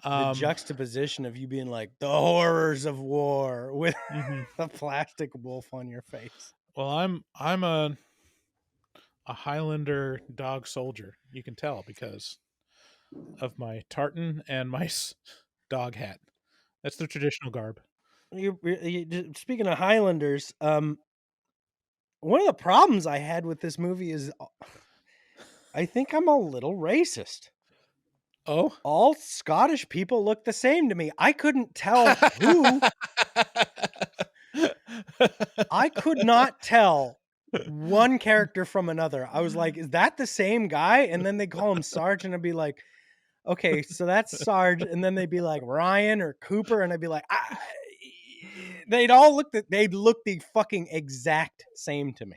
the juxtaposition of you being like the horrors of war with Mhm. a plastic wolf on your face. Well, I'm a Highlander dog soldier. You can tell because of my tartan and my dog hat. That's the traditional garb. Speaking of Highlanders, one of the problems I had with this movie is I think I'm a little racist. Oh, All Scottish people look the same to me. I couldn't tell who. I could not tell one character from another. I was like, is that the same guy? And then they call him Sarge, and I'd be like, okay, so that's Sarge. And then they'd be like Ryan or Cooper, and I'd be like, they'd look the fucking exact same to me.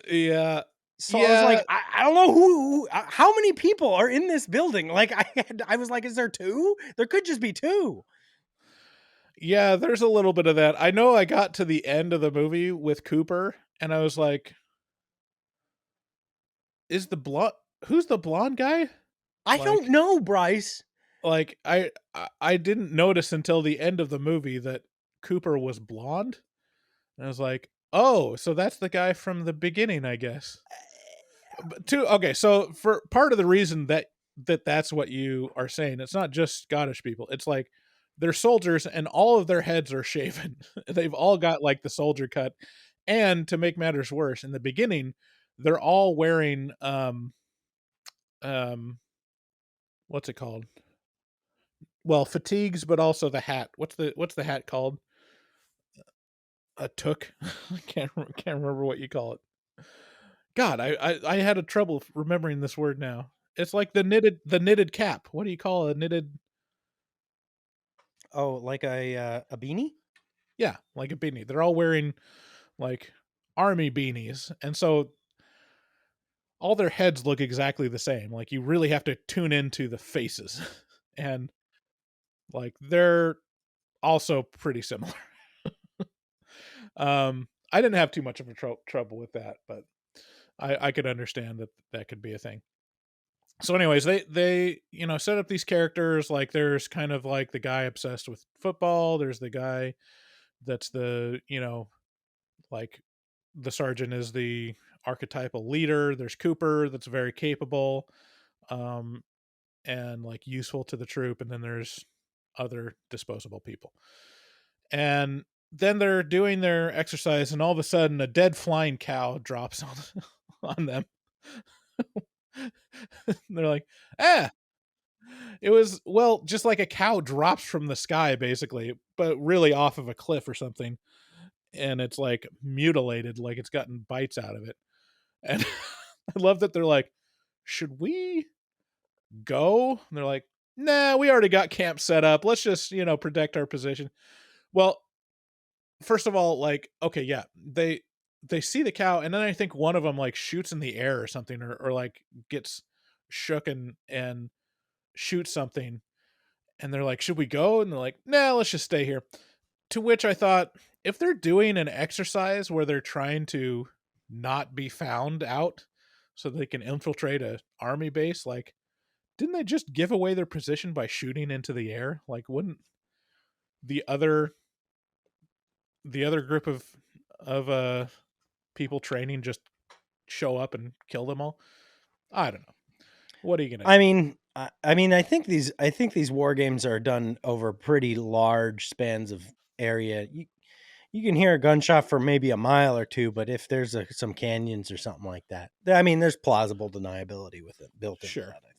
Yeah. So I was like, I don't know who how many people are in this building. Like I was like, is there two? There could just be two. Yeah, there's a little bit of that. I know I got to the end of the movie with Cooper and I was like, who's the blonde guy? I don't know, Bryce. Like I didn't notice until the end of the movie that Cooper was blonde. And I was like, "Oh, so that's the guy from the beginning, I guess." Okay, so for part of the reason that's what you are saying, it's not just Scottish people. It's like they're soldiers and all of their heads are shaven. They've all got like the soldier cut. And to make matters worse, in the beginning, they're all wearing um what's it called? Well, fatigues, but also the hat. What's the hat called? A toque. I can't remember what you call it. God, I had a trouble remembering this word now. It's like the knitted cap. What do you call a knitted? Oh, like a beanie? Yeah, like a beanie. They're all wearing like army beanies, and so all their heads look exactly the same. Like you really have to tune into the faces, and like they're also pretty similar. I didn't have too much of a trouble with that, but I could understand that that could be a thing. So, anyways, they set up these characters. Like there's kind of like the guy obsessed with football. There's the guy that's the like the sergeant is the archetypal leader. There's Cooper that's very capable, um, and like useful to the troop, and then there's other disposable people. And then they're doing their exercise, and all of a sudden, a dead flying cow drops on on them. They're like, ah, it was just like a cow drops from the sky, basically, but really off of a cliff or something, and it's like mutilated, like it's gotten bites out of it. And I love that they're like, should we go? And they're like, nah, we already got camp set up. Let's just, protect our position. Well, first of all, like, okay, yeah, they see the cow, and then I think one of them like shoots in the air or something, or like gets shook and shoots something, and they're like, should we go? And they're like, nah, let's just stay here. To which I thought, if they're doing an exercise where they're trying to not be found out so they can infiltrate a army base, like, didn't they just give away their position by shooting into the air? Like, wouldn't the other group of people training just show up and kill them all? I don't know. What are you gonna do? I think these war games are done over pretty large spans of area. You can hear a gunshot for maybe a mile or two, but if there's some canyons or something like that, I mean, there's plausible deniability with it built into Sure. that, I think.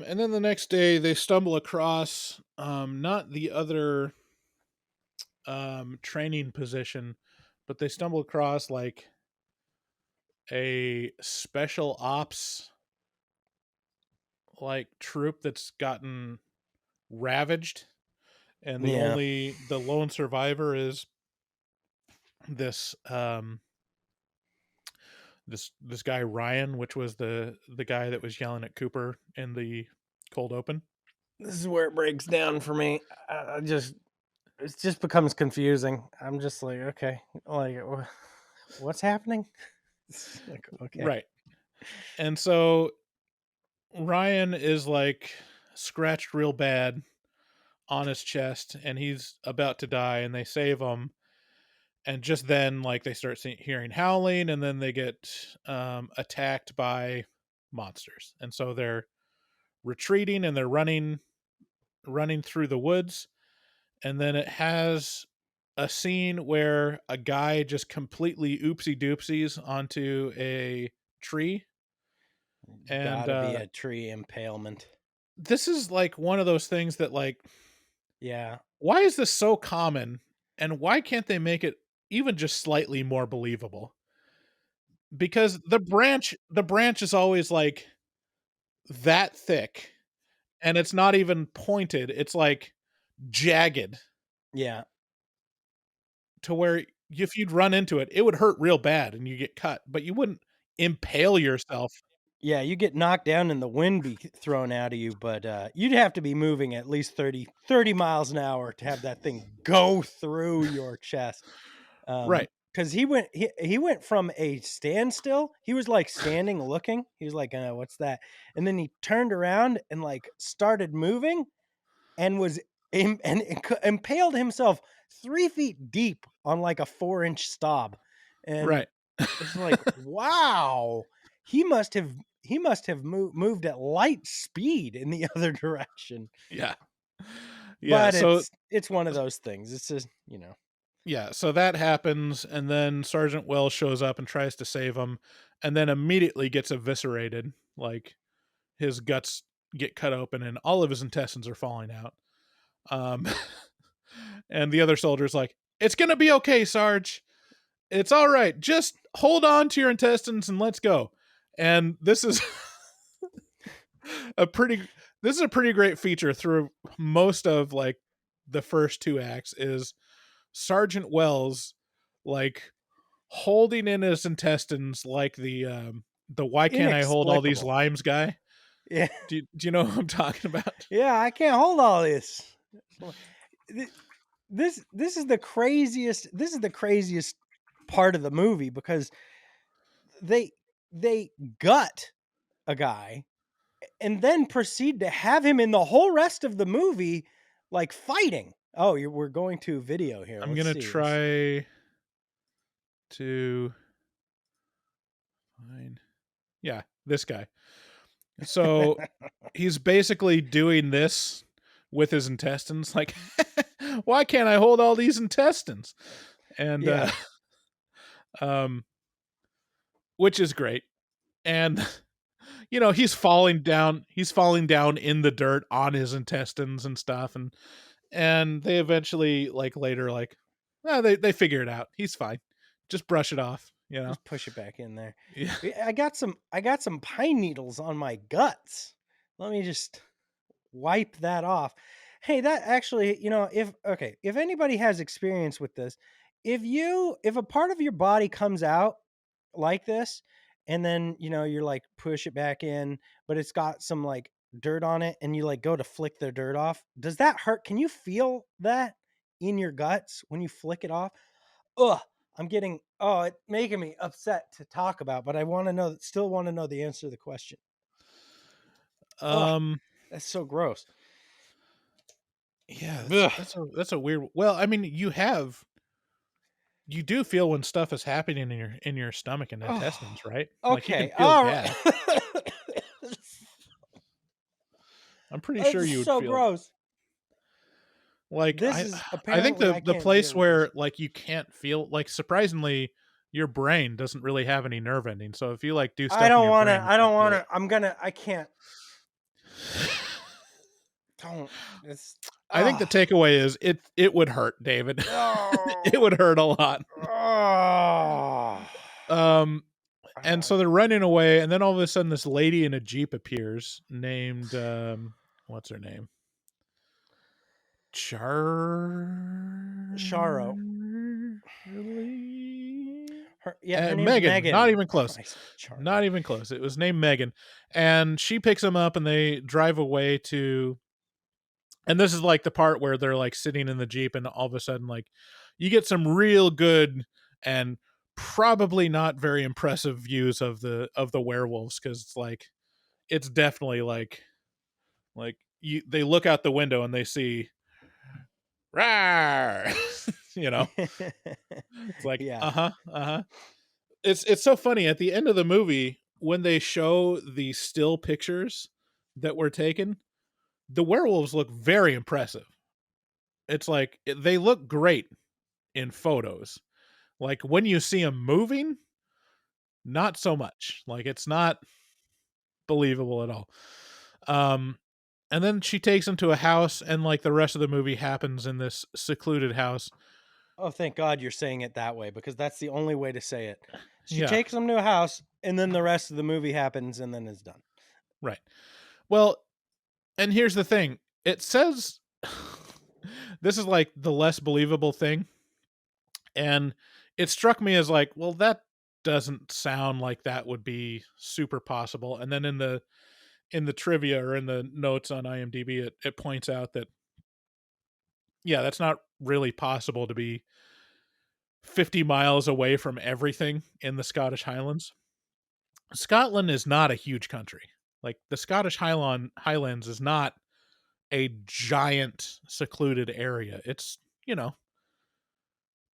And then the next day they stumble across not the other training position, but they stumble across like a special ops like troop that's gotten ravaged, and the lone survivor is this this guy Ryan, which was the guy that was yelling at Cooper in the cold open. This is where it breaks down for me. It just becomes confusing. I'm just like, okay, like what's happening? Like, okay. Right. And so Ryan is like scratched real bad on his chest, and he's about to die, and they save him. And just then, like, they start hearing howling, and then they get attacked by monsters. And so they're retreating, and they're running through the woods. And then it has a scene where a guy just completely oopsie doopsies onto a tree. And gotta be a tree impalement. This is like one of those things that, like, yeah, why is this so common, and why can't they make it even just slightly more believable? Because the branch is always like that thick, and it's not even pointed. It's like jagged. Yeah. To where if you'd run into it, it would hurt real bad and you get cut, but you wouldn't impale yourself. Yeah, you get knocked down and the wind be thrown out of you, but you'd have to be moving at least 30 miles an hour to have that thing go through your chest. Right. Because he went from a standstill. He was like standing looking. He was like, what's that? And then he turned around and like started moving and was impaled himself 3 feet deep on like a 4-inch stub. And right. It's like, wow, he must have moved at light speed in the other direction. Yeah. But so it's one of those things. It's just, Yeah, so that happens, and then Sergeant Wells shows up and tries to save him, and then immediately gets eviscerated. Like, his guts get cut open, and all of his intestines are falling out. And the other soldier's like, it's gonna be okay, Sarge. It's all right. Just hold on to your intestines and let's go. And this is a pretty great feature through most of like the first two acts is Sergeant Wells like holding in his intestines like the why can't I hold all these Inexplicable. limes guy. Yeah. Do you know what I'm talking about? Yeah, I can't hold all this. This is the craziest. This is the craziest part of the movie because they gut a guy and then proceed to have him in the whole rest of the movie like fighting. Oh, we're going to video here. I'm Let's gonna see. try to find, yeah, this guy. So he's basically doing this with his intestines, like, why can't I hold all these intestines? And Yeah. which is great. And you know, he's falling down in the dirt on his intestines and stuff, and they eventually, like, later, like, they figure it out. He's fine. Just brush it off, you know. Just push it back in there. Yeah. I got some pine needles on my guts. Let me just wipe that off. Hey, that actually, if anybody has experience with this, if a part of your body comes out like this and then, you're like push it back in, but it's got some like dirt on it and you like go to flick the dirt off, does that hurt? Can you feel that in your guts when you flick it off? Ugh, it's making me upset to talk about, but I still want to know the answer to the question. Ugh, that's so gross. Yeah, Ugh. that's a weird. Well, I mean, you do feel when stuff is happening in your stomach and intestines, right? Like, you can Okay, feel all gas. right. I'm pretty That's sure you would so feel gross. like This is I think apparently I the can't place deal with where this. like you can't feel, like, surprisingly, your brain doesn't really have any nerve endings. So if you like do stuff in your brain, you can't feel it. I can't. Don't. It's. I think the takeaway is it would hurt, David. It would hurt a lot. And so they're running away, and then all of a sudden this lady in a Jeep appears named what's her name? Sharo. Her name's Megan. Megan. Not even close. Charlie. Not even close. It was named Megan. And she picks him up and they drive away to, and this is like the part where they're like sitting in the Jeep and all of a sudden, like, you get some real good and probably not very impressive views of the werewolves, because it's like, it's definitely like they look out the window and they see rawr. You know, it's like, Yeah. It's so funny at the end of the movie when they show the still pictures that were taken, the werewolves look very impressive. It's like they look great in photos. Like when you see them moving, not so much. Like, it's not believable at all. And then she takes him to a house, and like the rest of the movie happens in this secluded house. Oh, thank God you're saying it that way, because that's the only way to say it. She Yeah. takes him to a house, and then the rest of the movie happens, and then it's done. Right. Well, and here's the thing. It says this is like the less believable thing. And it struck me as like, well, that doesn't sound like that would be super possible. And then in the trivia or in the notes on IMDb, it points out that, yeah, that's not really possible to be 50 miles away from everything in the Scottish Highlands. Scotland is not a huge country. Like, the Scottish Highlands is not a giant secluded area. It's,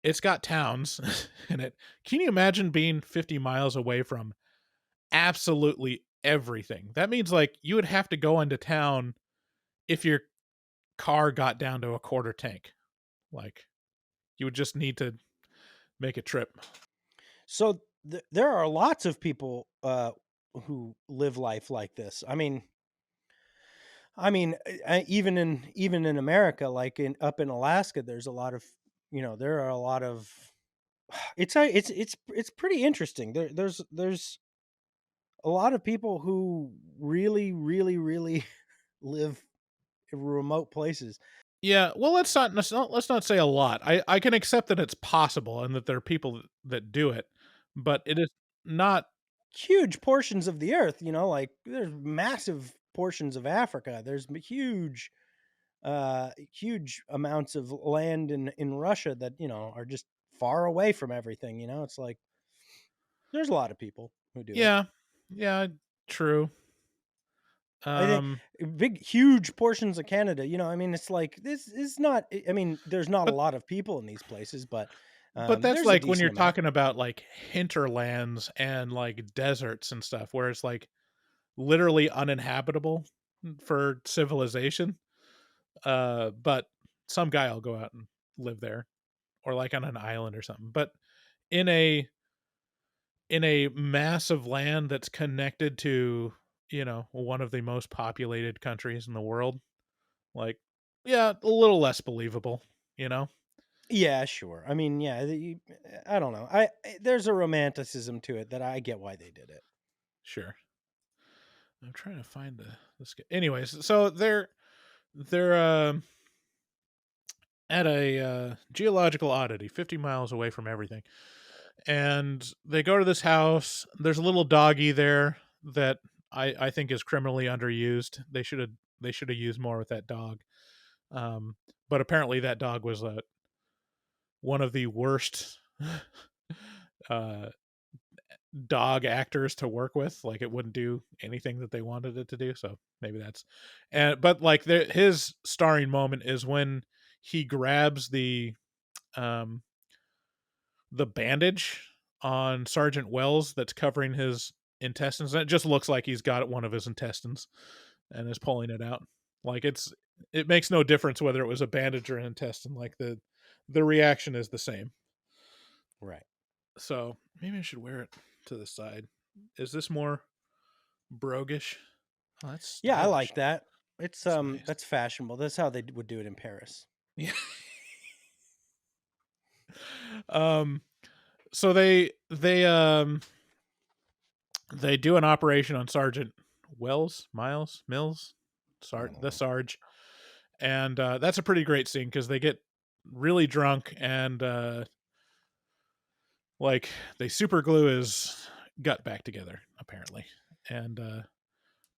it's got towns in it. Can you imagine being 50 miles away from absolutely everything? That means like you would have to go into town if your car got down to a quarter tank. Like, you would just need to make a trip. So there are lots of people who live life like this. I mean, even in America, like up in Alaska, there's a lot of, there are a lot of. It's pretty interesting. There's a lot of people who really, really, really live in remote places. Yeah, well, let's not say a lot. I can accept that it's possible and that there are people that do it, but it is not. Huge portions of the earth, like there's massive portions of Africa. There's huge amounts of land in Russia that, are just far away from everything, It's like there's a lot of people who do it. Yeah, yeah, true. I think Um, huge portions of Canada, I mean, it's like this is not. I mean, there's not a but lot of people in these places, but that's there's a like when you're decent amount. talking about like hinterlands and like deserts and stuff, where it's like literally uninhabitable for civilization. But some guy will go out and live there, or like on an island or something. But in a massive land that's connected to, one of the most populated countries in the world, like, yeah, a little less believable, you know? Yeah, sure. I mean, yeah, I don't know. There's a romanticism to it that I get why they did it. Sure. I'm trying to find this. Anyways, so they're at a geological oddity, 50 miles away from everything, and they go to this house. There's a little doggy there that I think is criminally underused. They should have used more with that dog. Um, but apparently that dog was one of the worst uh, dog actors to work with. Like it wouldn't do anything that they wanted it to do. So maybe that's but like his starring moment is when he grabs um the bandage on Sergeant Wells that's covering his intestines. And it just looks like he's got one of his intestines and is pulling it out. Like it makes no difference whether it was a bandage or an intestine. Like the reaction is the same. Right. So maybe I should wear it to the side. Is this more broguish? Oh, that's Yeah, I stylish. like that. It's That's nice. that's fashionable. That's how they would do it in Paris. Yeah. um. So they do an operation on Sergeant Mills, the Sarge, and that's a pretty great scene because they get really drunk and like they super glue his gut back together apparently, and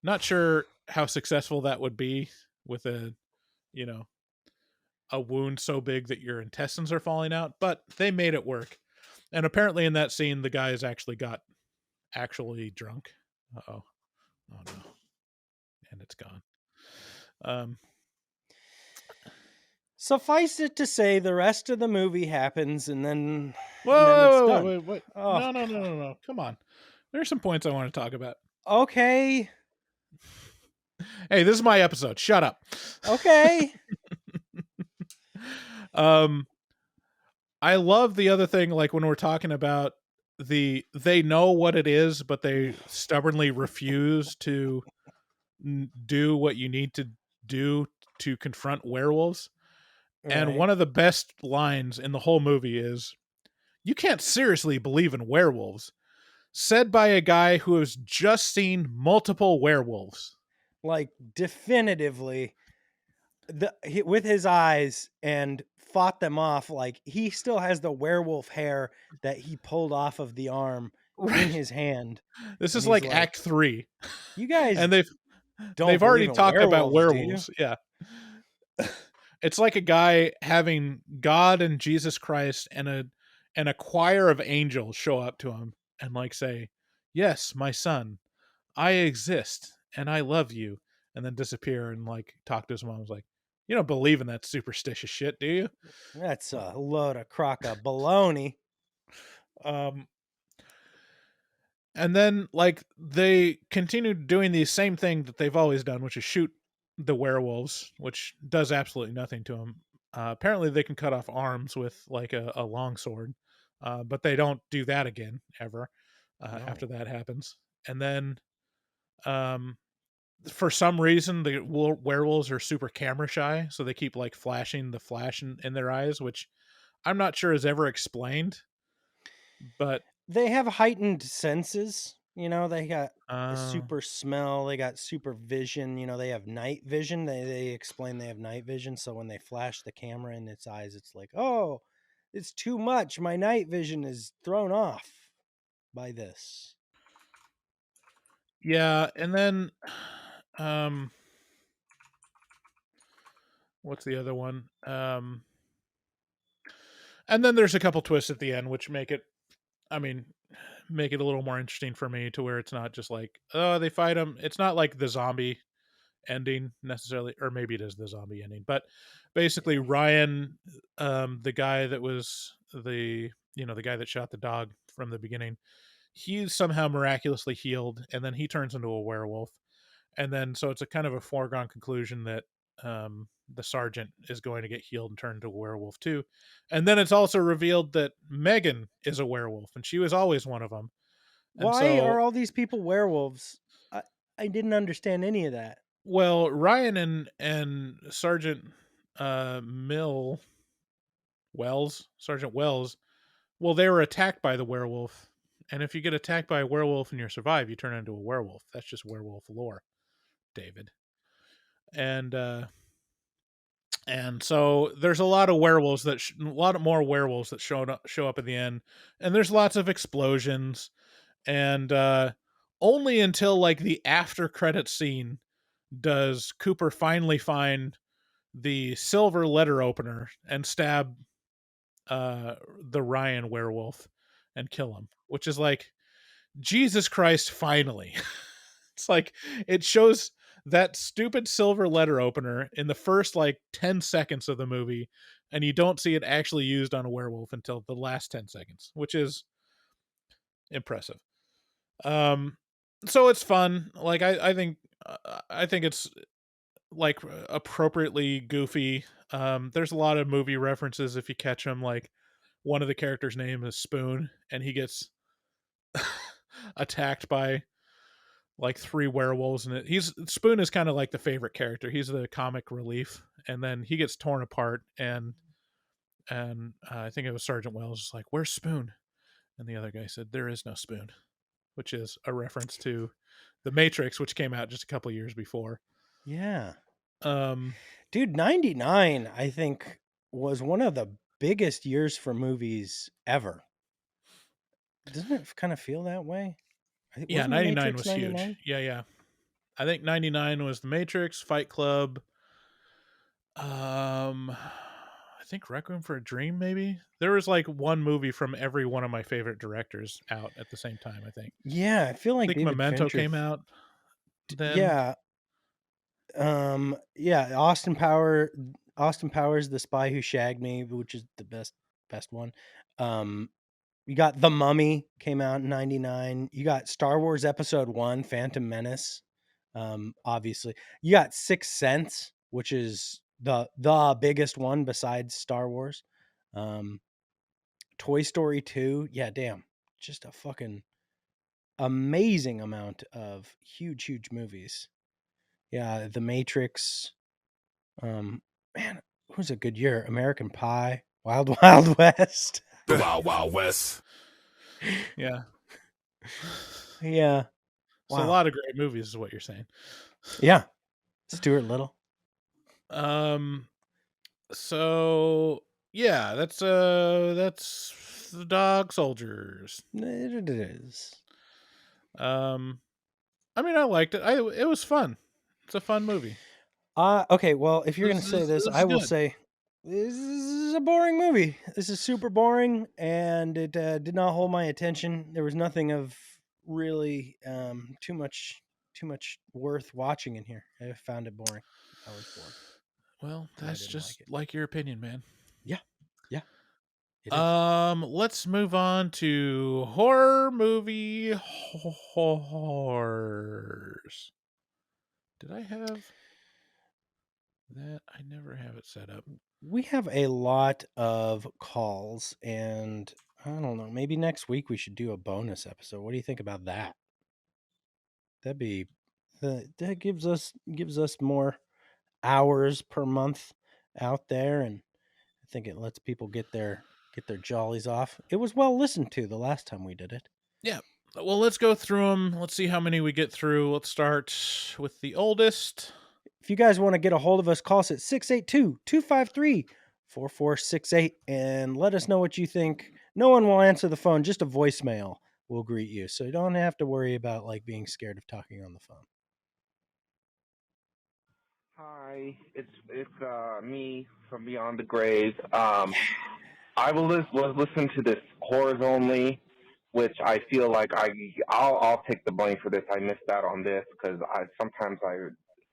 not sure how successful that would be with you know a wound so big that your intestines are falling out, but they made it work. And apparently in that scene the guy is actually drunk. Uh-oh. Oh no. And it's gone. Um Suffice it to say, the rest of the movie happens, and then it's Whoa, done. wait. Oh, No. Come on. There's some points I want to talk about. okay, Hey, this is my episode. Shut up. okay. I love the other thing, like when we're talking about they know what it is, but they stubbornly refuse to do what you need to do to confront werewolves. And Right. one of the best lines in the whole movie is, "You can't seriously believe in werewolves," said by a guy who has just seen multiple werewolves. Like definitively, with his eyes and fought them off. Like he still has the werewolf hair that he pulled off of the arm in his hand, This and is he's like like, Act 3, "You guys and don't they've already believe in talked about werewolves, do you?" werewolves. Yeah. It's like a guy having God and Jesus Christ and a choir of angels show up to him and like say, "Yes, my son, I exist and I love you," and then disappear and like talk to his mom. I was like, "You don't believe in that superstitious shit, do you?" That's a load of crock of baloney. Um, and then like they continued doing the same thing that they've always done, which is shoot the werewolves, which does absolutely nothing to them. Apparently, they can cut off arms with like a long sword, but they don't do that again ever No. after that happens. And then, um, for some reason, the werewolves are super camera shy, so they keep like flashing the flash in their eyes, which I'm not sure is ever explained. But They have heightened senses, You know, they got a Uh, super smell, they got super vision, you know, they have night vision. They explain they have night vision, so when they flash the camera in its eyes, it's like, oh, it's too much. My night vision is thrown off by this. yeah, and then um, what's the other one? And then there's a couple twists at the end, which make it. I mean, make it a little more interesting for me to where it's not just like, oh, they fight him. It's not like the zombie ending necessarily, or maybe it is the zombie ending, but basically Yeah. Ryan, the guy that was the guy that shot the dog from the beginning, he's somehow miraculously healed, and then he turns into a werewolf, and then so it's a kind of a foregone conclusion that the sergeant is going to get healed and turn into a werewolf too, and then it's also revealed that Megan is a werewolf, and she was always one of them, and Why so are all these people werewolves? I didn't understand any of that. well, Ryan and Sergeant Mill Sergeant Wells, well, they were attacked by the werewolf. And if you get attacked by a werewolf and you survive, you turn into a werewolf. That's just werewolf lore, David. And so there's a lot of werewolves a lot of more werewolves that show up at the end, and there's lots of explosions, and only until like the after credit scene does Cooper finally find the silver letter opener and stab the Ryan werewolf and kill him, which is like, Jesus Christ, finally. It's like it shows that stupid silver letter opener in the first like 10 seconds of the movie, and you don't see it actually used on a werewolf until the last 10 seconds, which is impressive. Um so it's fun. Like I think it's like appropriately goofy. There's a lot of movie references if you catch them. Like one of the characters' name is Spoon, and he gets attacked by like three werewolves, and he's Spoon is kind of like the favorite character. He's the comic relief, and then he gets torn apart, and I think it was Sergeant Wells was like, "Where's Spoon?" And the other guy said, "There is no Spoon," which is a reference to the Matrix, which came out just a couple years before. Yeah. Um, Dude, 99, I think, was one of the biggest years for movies ever. Doesn't it kind of feel that way? yeah, Wasn't The 99 Matrix was huge. 99? Yeah. I think 99 was The Matrix, Fight Club, I think Requiem for a Dream, maybe. There was like one movie from every one of my favorite directors out at the same time, I think. Yeah, I feel I like think David Memento Fincher. came out then. Yeah. Yeah, Austin Powers, The Spy Who Shagged Me, which is the best one. You got The Mummy came out in 99. You got Star Wars Episode 1, Phantom Menace. Obviously. You got Sixth Sense, which is the biggest one besides Star Wars. Toy Story 2. Yeah, damn. Just a fucking amazing amount of huge movies. Yeah, The Matrix. Man, it was a good year. American Pie, Wild Wild West. Wild Wild West. Yeah. Yeah. So a Wow. lot of great movies is what you're saying. Yeah. Stuart Little. So yeah, that's the Dog Soldiers. It is. I mean, I liked it. It was fun. It's a fun movie. Okay, well, if you're going to say This this, is I will good. say this is a boring movie. This is super boring, and it did not hold my attention. There was nothing of really too much worth watching in here. I found it boring. I was bored. Well, I that's didn't just like it. like your opinion, man. Yeah. It is. Let's move on to horror movie horrors. Did I have that? I never have it set up. We have a lot of calls, and I don't know, maybe next week we should do a bonus episode. What do you think about that? That'd be that gives us more hours per month out there, and I think it lets people get their jollies off. It was well listened to the last time we did it. Yeah. Well, let's go through them. Let's see how many we get through. Let's start with the oldest. If you guys want to get a hold of us, call us at 682-253-4468 and let us know what you think. No one will answer the phone, just a voicemail will greet you. So you don't have to worry about like being scared of talking on the phone. Hi, it's me from Beyond the Grave. I was listening to this Horrors Only, which I feel like I'll take the blame for this. I missed out on this because sometimes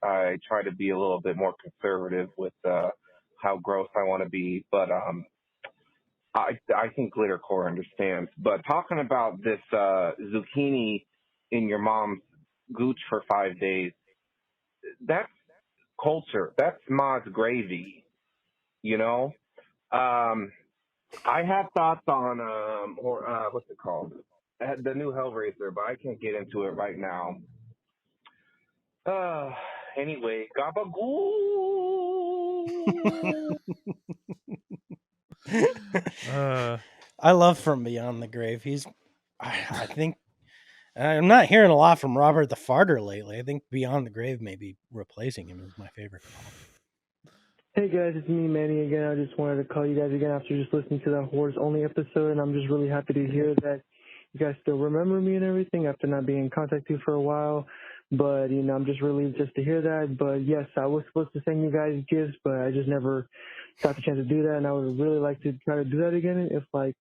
I try to be a little bit more conservative with how gross I want to be, but I think Glittercore understands. But talking about this zucchini in your mom's gooch for 5 days, that's culture. That's Ma's gravy, you know. I have thoughts on what's it called? The new Hellraiser, but I can't get into it right now. Anyway, gabagool. I love From Beyond the Grave. I think I'm not hearing a lot from Robert the Farter lately. I think Beyond the Grave may be replacing him as my favorite. Hey guys, it's me, Manny, again. I just wanted to call you guys again after just listening to that Horrors Only episode, and I'm just really happy to hear that you guys still remember me and everything after not being in contact with you for a while. But, you know, I'm just relieved just to hear that. But, yes, I was supposed to send you guys gifts, but I just never got the chance to do that, and I would really like to try to do that again. If I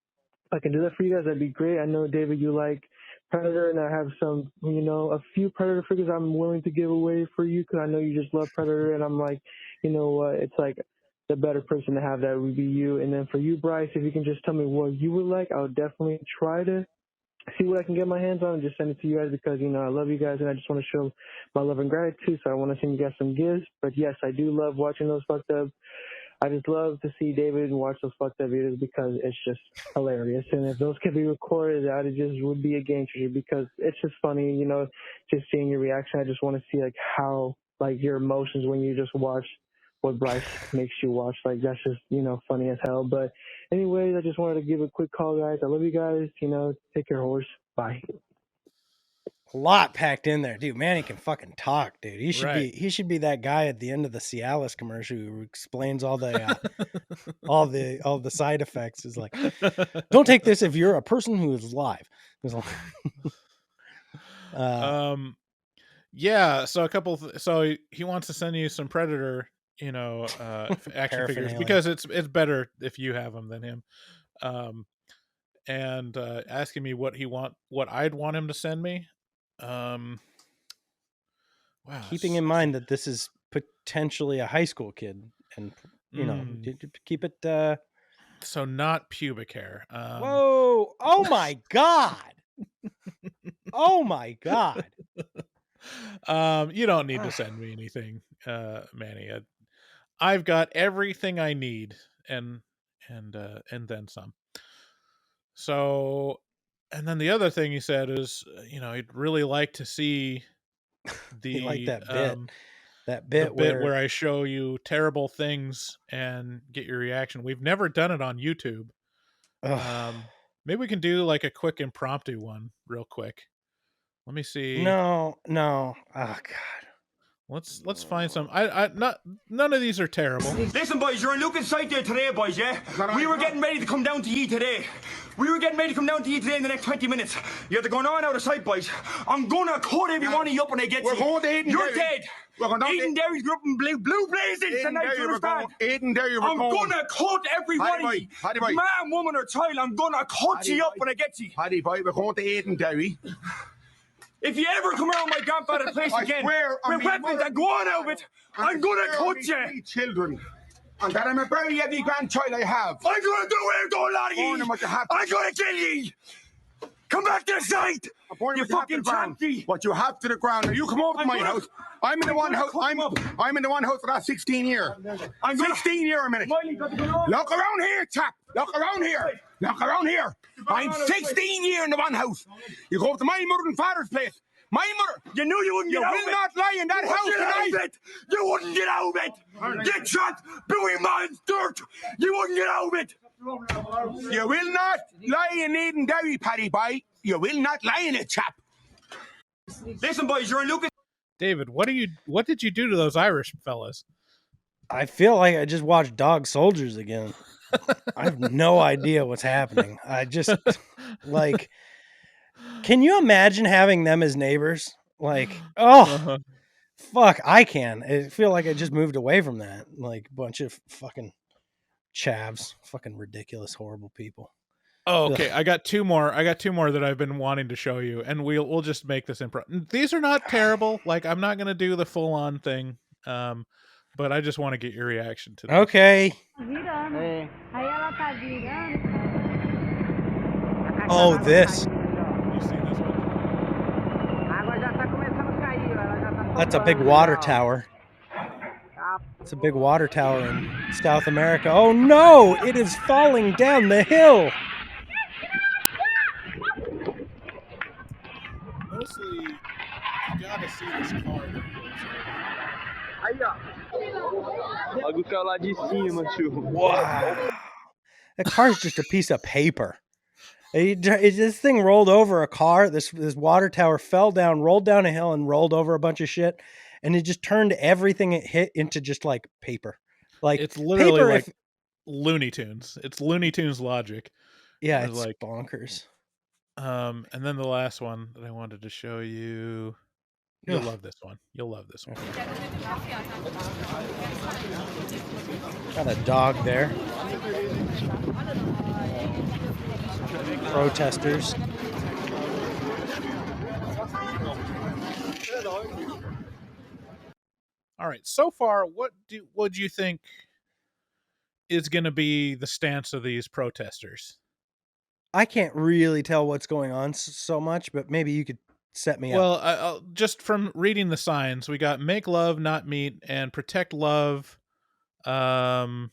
can do that for you guys, that'd be great. I know, David, you like Predator, and I have some, you know, a few Predator figures I'm willing to give away for you because I know you just love Predator, and I'm like, you know what, it's like the better person to have that would be you. And then for you, Bryce, if you can just tell me what you would like, I would definitely try to see what I can get my hands on and just send it to you guys because, you know, I love you guys and I just want to show my love and gratitude, so I want to send you guys some gifts. But yes, I do love watching those fucked up. I just love to see David watch those fucked up videos because it's just hilarious. And if those could be recorded, that it just would be a game changer because it's just funny, you know, just seeing your reaction. I just want to see like how, like your emotions when you just watch what Bryce makes you watch. Like that's just, you know, funny as hell. But anyways, I just wanted to give a quick call, guys. I love you guys. You know, take care, horse. Bye. A lot packed in there, dude. Man, he can fucking talk, dude. He should be that guy at the end of the Cialis commercial who explains all the all the side effects. Is like, don't take this if you're a person who is live. Yeah. So so he wants to send you some Predator, you know, action figures because it's better if you have them than him. And asking me what I'd want him to send me. Wow. Keeping in mind that this is potentially a high school kid, and you know, keep it. So not pubic hair. Whoa! Oh my god! Oh my god! You don't need to send me anything, Manny. I've got everything I need, and then some. So, and then the other thing he said is, you know, he'd really like to see the like that bit where I show you terrible things and get your reaction. We've never done it on YouTube. Maybe we can do like a quick impromptu one real quick. Let me see. No. Oh god. Let's find some. None of these are terrible. Listen, boys, you're in looking sight there today, boys, yeah? We were getting ready to come down to ye today. In the next 20 minutes. You're going on out of sight, boys. I'm gonna cut every one of you up when I get to you. We're going to Eden. You're dead. Eden Derry's group in blue blazing tonight, you understand? Eden Derry, I'm gonna cut every one of you. Man, woman, or child, I'm gonna cut you up when I get to you. Paddy boy, we're going to Eden Derry. If you ever come around my grandfather's place again with weapons and go on out of it, I'm gonna cut you. Children. And that I'm a very heavy grandchild I have. I'm gonna do it, don't lie to ye. I'm gonna kill ye. Come back to the site. You fucking chanty. What you have to the ground. Now you come over to my house. I'm in the one house. I'm in the one house for that 16 year. I'm 16 year a minute. Look around here, chap. Look around here. I'm 16 year in the one house. You go to my mother and father's place. My mother. You knew you wouldn't get out of it. You will not lie in that house tonight. You wouldn't get out of it. Get shot, Billy Man's dirt. You wouldn't get out of it. You will not lie in Eden Derry, Paddy boy. You will not lie in it, chap. Listen, boys, you're in Lucas. David, what did you do to those Irish fellas? I feel like I just watched Dog Soldiers again. I have no idea what's happening. I just like, can you imagine having them as neighbors? Like, oh, fuck, I can. I feel like I just moved away from that. Like, bunch of fucking chavs, fucking ridiculous, horrible people. Oh, okay. I got two more that I've been wanting to show you, and we'll just make this improv. These are not terrible. Like, I'm not gonna do the full on thing, but I just want to get your reaction to this. Okay. Oh, this. You seen this one? That's a big water tower. It's a big water tower in South America. Oh no! It is falling down the hill. Mostly, you gotta see this car. Wow. The car's just a piece of paper. This thing rolled over a car. This water tower fell down, rolled down a hill, and rolled over a bunch of shit. And it just turned everything it hit into just like paper. Like, it's literally paper like Looney Tunes. It's Looney Tunes logic. Yeah, it's like bonkers. And then the last one that I wanted to show you. You'll love this one. You'll love this one. Got a dog there. Protesters. All right. So far, what do you think is going to be the stance of these protesters? I can't really tell what's going on so much, but maybe you could set me up. Well, just from reading the signs, we got make love, not meat, and protect love, something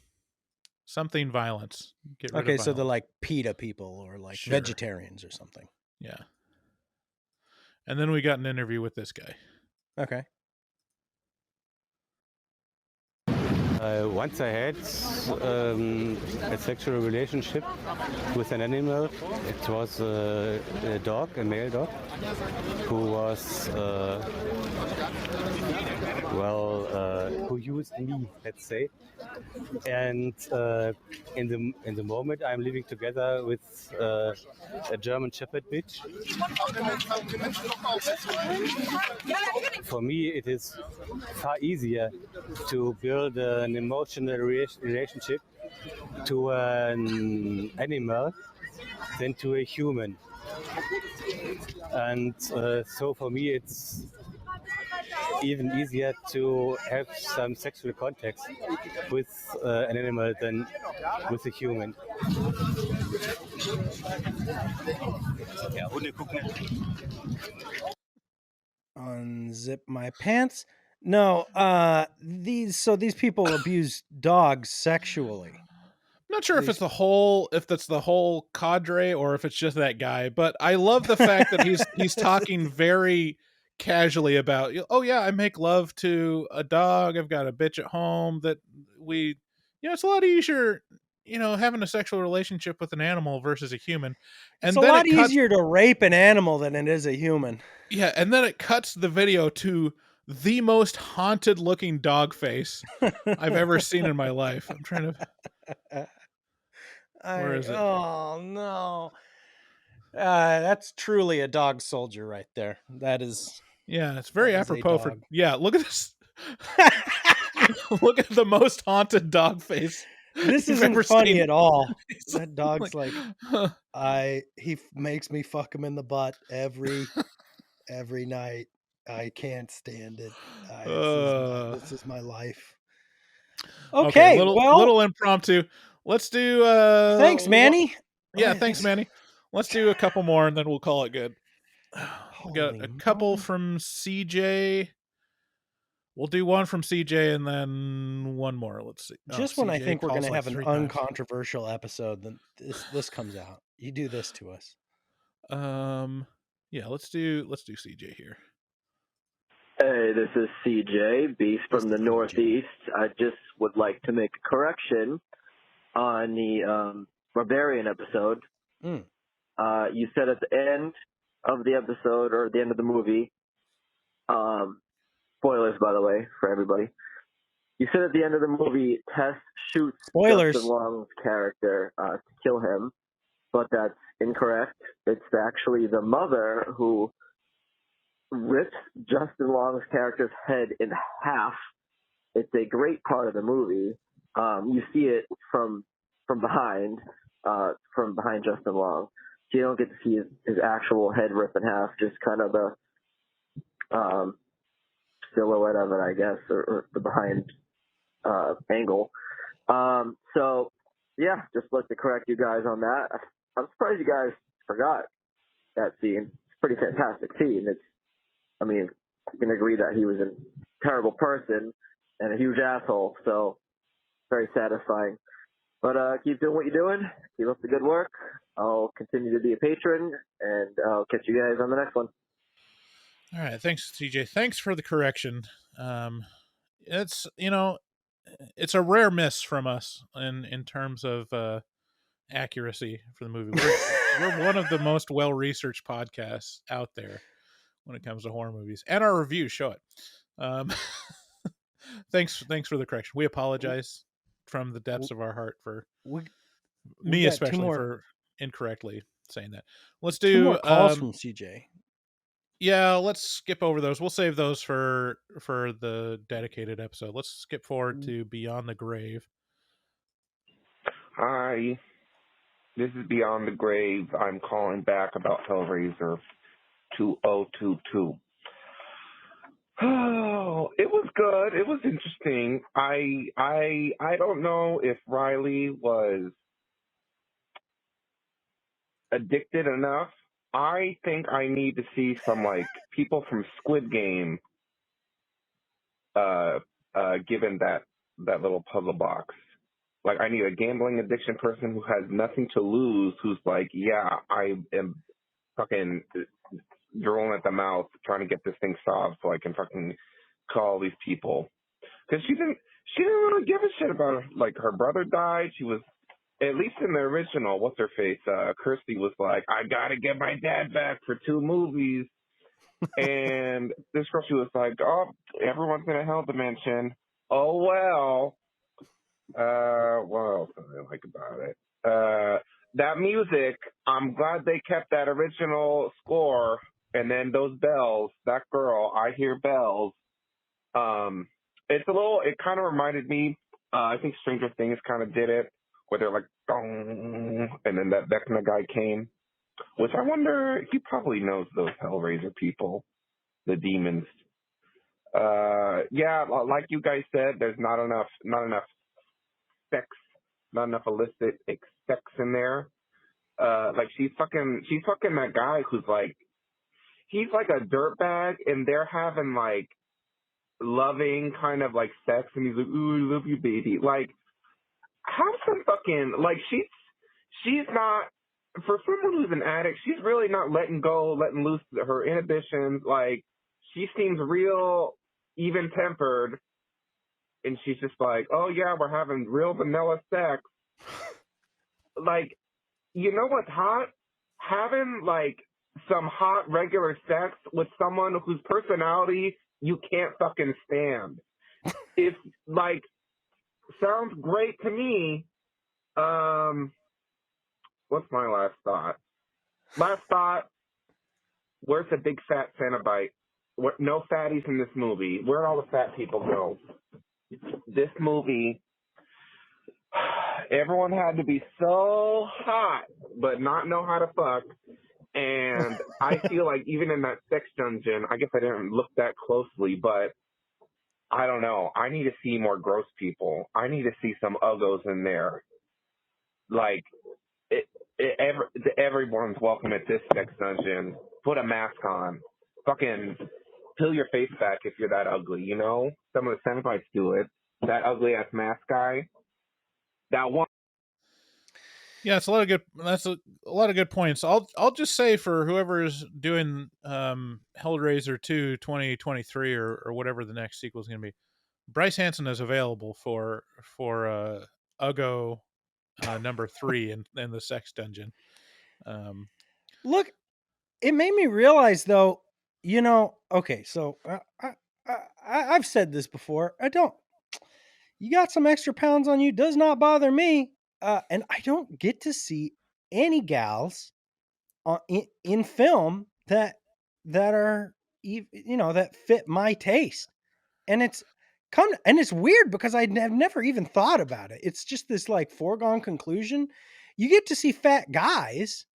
violence. Get rid of okay, so violence. they're like PETA people or like vegetarians or something. Yeah. And then we got an interview with this guy. Okay. Once I had a sexual relationship with an animal. It was a dog, a male dog, who was, who used me, let's say. And in the moment, I'm living together with a German Shepherd bitch. For me, it is far easier to build an emotional relationship to an animal than to a human. And so for me, it's even easier to have some sexual contact with an animal than with a human. Unzip my pants. No, these people abuse dogs sexually. I'm not sure if that's the whole cadre or if it's just that guy, but I love the fact that he's talking very casually about, oh yeah, I make love to a dog. I've got a bitch at home that it's a lot easier, having a sexual relationship with an animal versus a human. And it's a lot easier to rape an animal than it is a human. Yeah, and then it cuts the video to the most haunted looking dog face I've ever seen in my life. I'm trying to... Where is it? Oh, no. That's truly a dog soldier right there. That is... Yeah, it's very apropos for... Yeah, look at this. Look at the most haunted dog face. This isn't funny at all. That dog's like he makes me fuck him in the butt every night. I can't stand it. This is my life. Okay, little impromptu. Let's do thanks, Manny. Yeah, thanks, Manny. Let's do a couple more and then we'll call it good. We got a couple from CJ. We'll do one from CJ and then one more. Let's see. Just when I think we're going to have an uncontroversial episode, then this comes out. You do this to us. Yeah, let's do CJ here. Hey, this is CJ, Beast from the Northeast. I just would like to make a correction on the Barbarian episode. You said at the end of the episode or the end of the movie, spoilers by the way for everybody. You said at the end of the movie, Tess shoots Spoilers. Justin Long's character to kill him, but that's incorrect. It's actually the mother who rips Justin Long's character's head in half. It's a great part of the movie. You see it from behind Justin Long. So you don't get to see his actual head rip in half, just kind of the silhouette of it, I guess, or the behind angle. So yeah, just like to correct you guys on that. I'm surprised you guys forgot that scene. It's a pretty fantastic scene. I mean, you can agree that he was a terrible person and a huge asshole, so very satisfying. But keep doing what you're doing. Keep up the good work. I'll continue to be a patron, and I'll catch you guys on the next one. All right, thanks, CJ. Thanks for the correction. It's it's a rare miss from us in terms of accuracy for the movie. We're one of the most well-researched podcasts out there when it comes to horror movies, and our reviews show it. Thanks for the correction. We apologize from the depths of our heart for me, especially for incorrectly saying that. Let's do 2 more calls from CJ. Yeah, let's skip over those. We'll save those for the dedicated episode. Let's skip forward to Beyond the Grave. Hi, this is Beyond the Grave. I'm calling back about Hellraiser 2022. Oh, it was good. It was interesting. I don't know if Riley was addicted enough. I think I need to see some like people from Squid Game given that little puzzle box. Like I need a gambling addiction person who has nothing to lose, who's like, yeah, I am fucking drooling at the mouth trying to get this thing solved so I can fucking call these people. Because she didn't really give a shit about like her brother died. She was, at least in the original, what's her face? Kirsty was like, I gotta get my dad back for 2 movies. And this girl, she was like, oh, everyone's in a hell dimension. Oh well. What else do I like about it? That music, I'm glad they kept that original score. And then those bells, that girl, I hear bells. It kind of reminded me, I think Stranger Things kind of did it, where they're like, dong, and then that kind of guy came, which I wonder, he probably knows those Hellraiser people, the demons. Yeah, like you guys said, there's not enough sex, not enough illicit sex in there. Like she's fucking that guy who's like, he's like a dirtbag, and they're having like loving kind of like sex, and he's like, ooh, I love you, baby. Like, have some fucking, like, she's not, for someone who's an addict, she's really not letting loose her inhibitions. Like, she seems real even-tempered, and she's just like, oh yeah, we're having real vanilla sex. Like, you know what's hot? Having like some hot regular sex with someone whose personality you can't fucking stand. If like, sounds great to me. What's my last thought? Where's the big fat Cenobite? No fatties in this movie. Where'd all the fat people go? This movie, everyone had to be so hot, but not know how to fuck. And I feel like even in that sex dungeon, I guess I didn't look that closely, but I don't know. I need to see more gross people. I need to see some uggos in there. Like, everyone's welcome at this sex dungeon. Put a mask on. Fucking peel your face back if you're that ugly, you know? Some of the Cenobites do it. That ugly-ass mask guy. That one. Yeah, that's a lot of good points. I'll just say for whoever is doing Hellraiser 2 2023 or whatever the next sequel is going to be, Bryce Hanson is available for Uggo number 3 in the sex dungeon. Look, it made me realize though, okay, so I've said this before. You got some extra pounds on you, does not bother me. And I don't get to see any gals in film that are that fit my taste. And it's weird because have never even thought about it. It's just this like foregone conclusion. You get to see fat guys.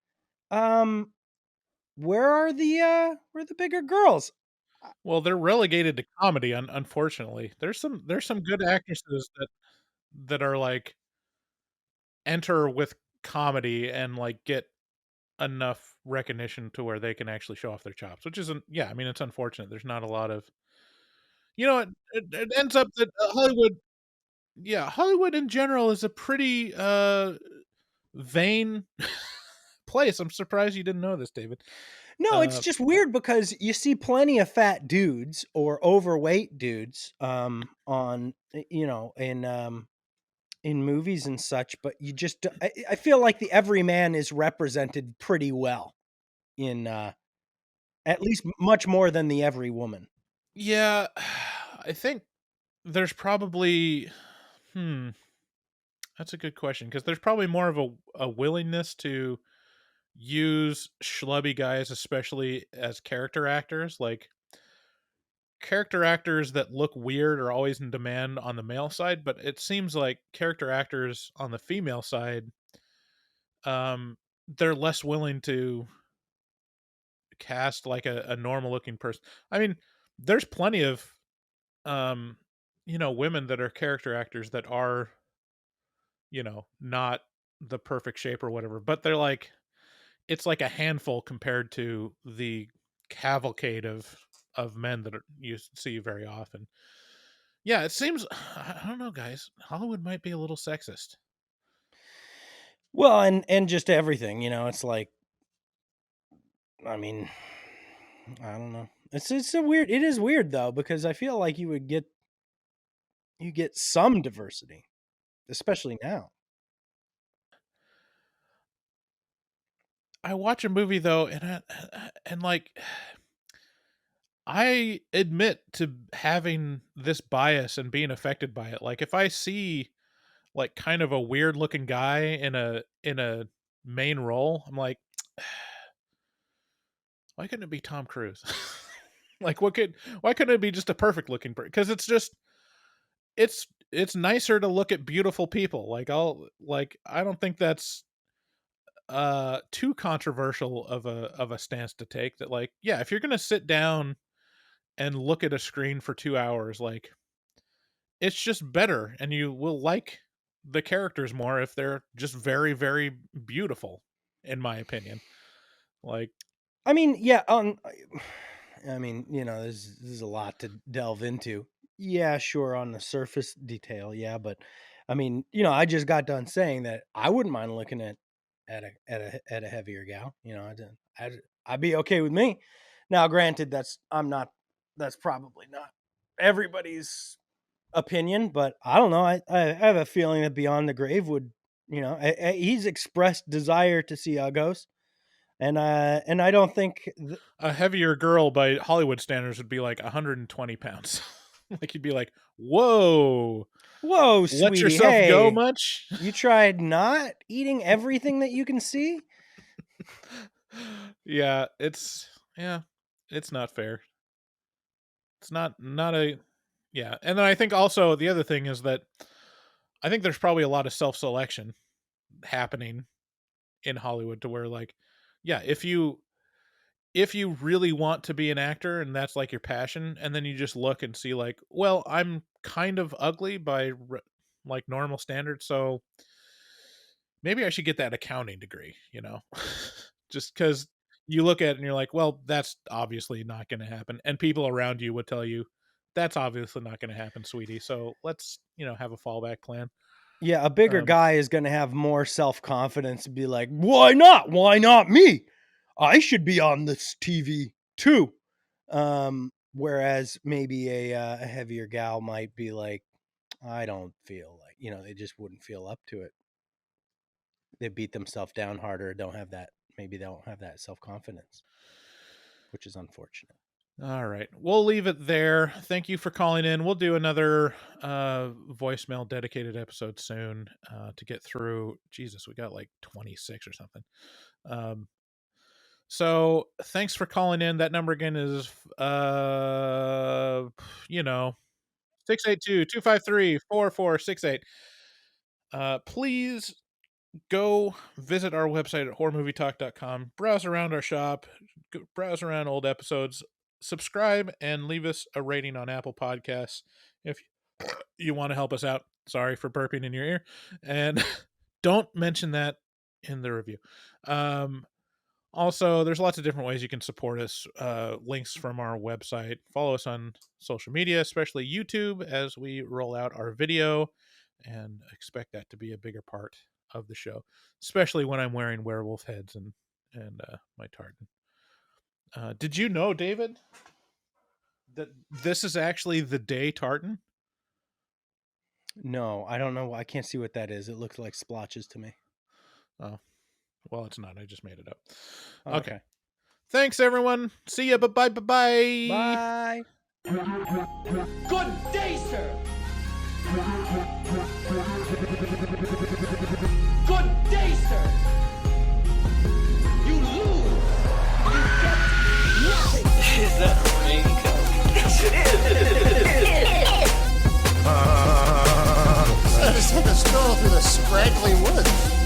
Where are the bigger girls? Well, they're relegated to comedy, unfortunately. There's some good actresses that are like enter with comedy and like get enough recognition to where they can actually show off their chops, which isn't. Yeah, I mean it's unfortunate. There's not a lot of. It ends up that Hollywood. Yeah, Hollywood in general is a pretty vain place. I'm surprised you didn't know this, David. No, it's just weird because you see plenty of fat dudes or overweight dudes on in movies and such, but you just I feel like the everyman is represented pretty well in at least much more than the every woman. Yeah, I think there's probably that's a good question because there's probably more of a willingness to use schlubby guys, especially as character actors. Like character actors that look weird are always in demand on the male side, but it seems like character actors on the female side, they're less willing to cast like a normal looking person. I mean, there's plenty of women that are character actors that are, not the perfect shape or whatever, but they're like it's like a handful compared to the cavalcade of men that you see very often. Yeah, it seems I don't know, guys. Hollywood might be a little sexist. Well, and just everything, it's like I mean, I don't know. It's a weird. It is weird though because I feel like you get some diversity, especially now. I watch a movie though, and like I admit to having this bias and being affected by it. Like if I see like kind of a weird looking guy in a main role, I'm like, why couldn't it be Tom Cruise? Like why couldn't it be just a perfect looking person? Because it's nicer to look at beautiful people. I don't think that's too controversial of a stance to take. That like, yeah, if you're gonna sit down and look at a screen for 2 hours, like it's just better and you will like the characters more if they're just very, very beautiful, in my opinion. Like I mean, yeah, I mean, there's a lot to delve into. Yeah, sure, on the surface detail, yeah, but I mean, I just got done saying that I wouldn't mind looking at a heavier gal. I'd be okay with me. Now, granted, that's probably not everybody's opinion, but I don't know. I have a feeling that Beyond the Grave would, he's expressed desire to see Uggos. And I don't think a heavier girl by Hollywood standards would be like 120 pounds. Like you'd be like, whoa, sweetie, let yourself go much? You tried not eating everything that you can see? Yeah, it's not fair. It's not a yeah. And then I think also the other thing is that I think there's probably a lot of self-selection happening in Hollywood to where like, yeah, if you really want to be an actor and that's like your passion, and then you just look and see like, well, I'm kind of ugly by like normal standards, so maybe I should get that accounting degree, just because you look at it and you're like, well, that's obviously not going to happen. And people around you would tell you, that's obviously not going to happen, sweetie. So let's, have a fallback plan. Yeah, a bigger guy is going to have more self-confidence and be like, why not? Why not me? I should be on this TV too. Whereas maybe a heavier gal might be like, I don't feel like, they just wouldn't feel up to it. They beat themselves down harder, don't have that maybe they don't have that self-confidence, which is unfortunate. All right. We'll leave it there. Thank you for calling in. We'll do another voicemail dedicated episode soon to get through. Jesus, we got like 26 or something. So thanks for calling in. That number again is, 682-253-4468. Please go visit our website at horrormovietalk.com. Browse around our shop. Browse around old episodes. Subscribe and leave us a rating on Apple Podcasts if you want to help us out. Sorry for burping in your ear. And don't mention that in the review. Also, there's lots of different ways you can support us. Links from our website. Follow us on social media, especially YouTube, as we roll out our video, and expect that to be a bigger part of the show, especially when I'm wearing werewolf heads and my tartan. Did you know, David, that this is actually the day tartan? No, I don't know. I can't see what that is. It looks like splotches to me. Oh, well, it's not. I just made it up. Oh, Okay. Thanks, everyone. See ya. Bye-bye. Bye-bye. Bye. Good day, sir. Good day, sir. You lose. You get nothing. Is that a raincoat? Yes, it is. I just had to stroll through the scraggly woods.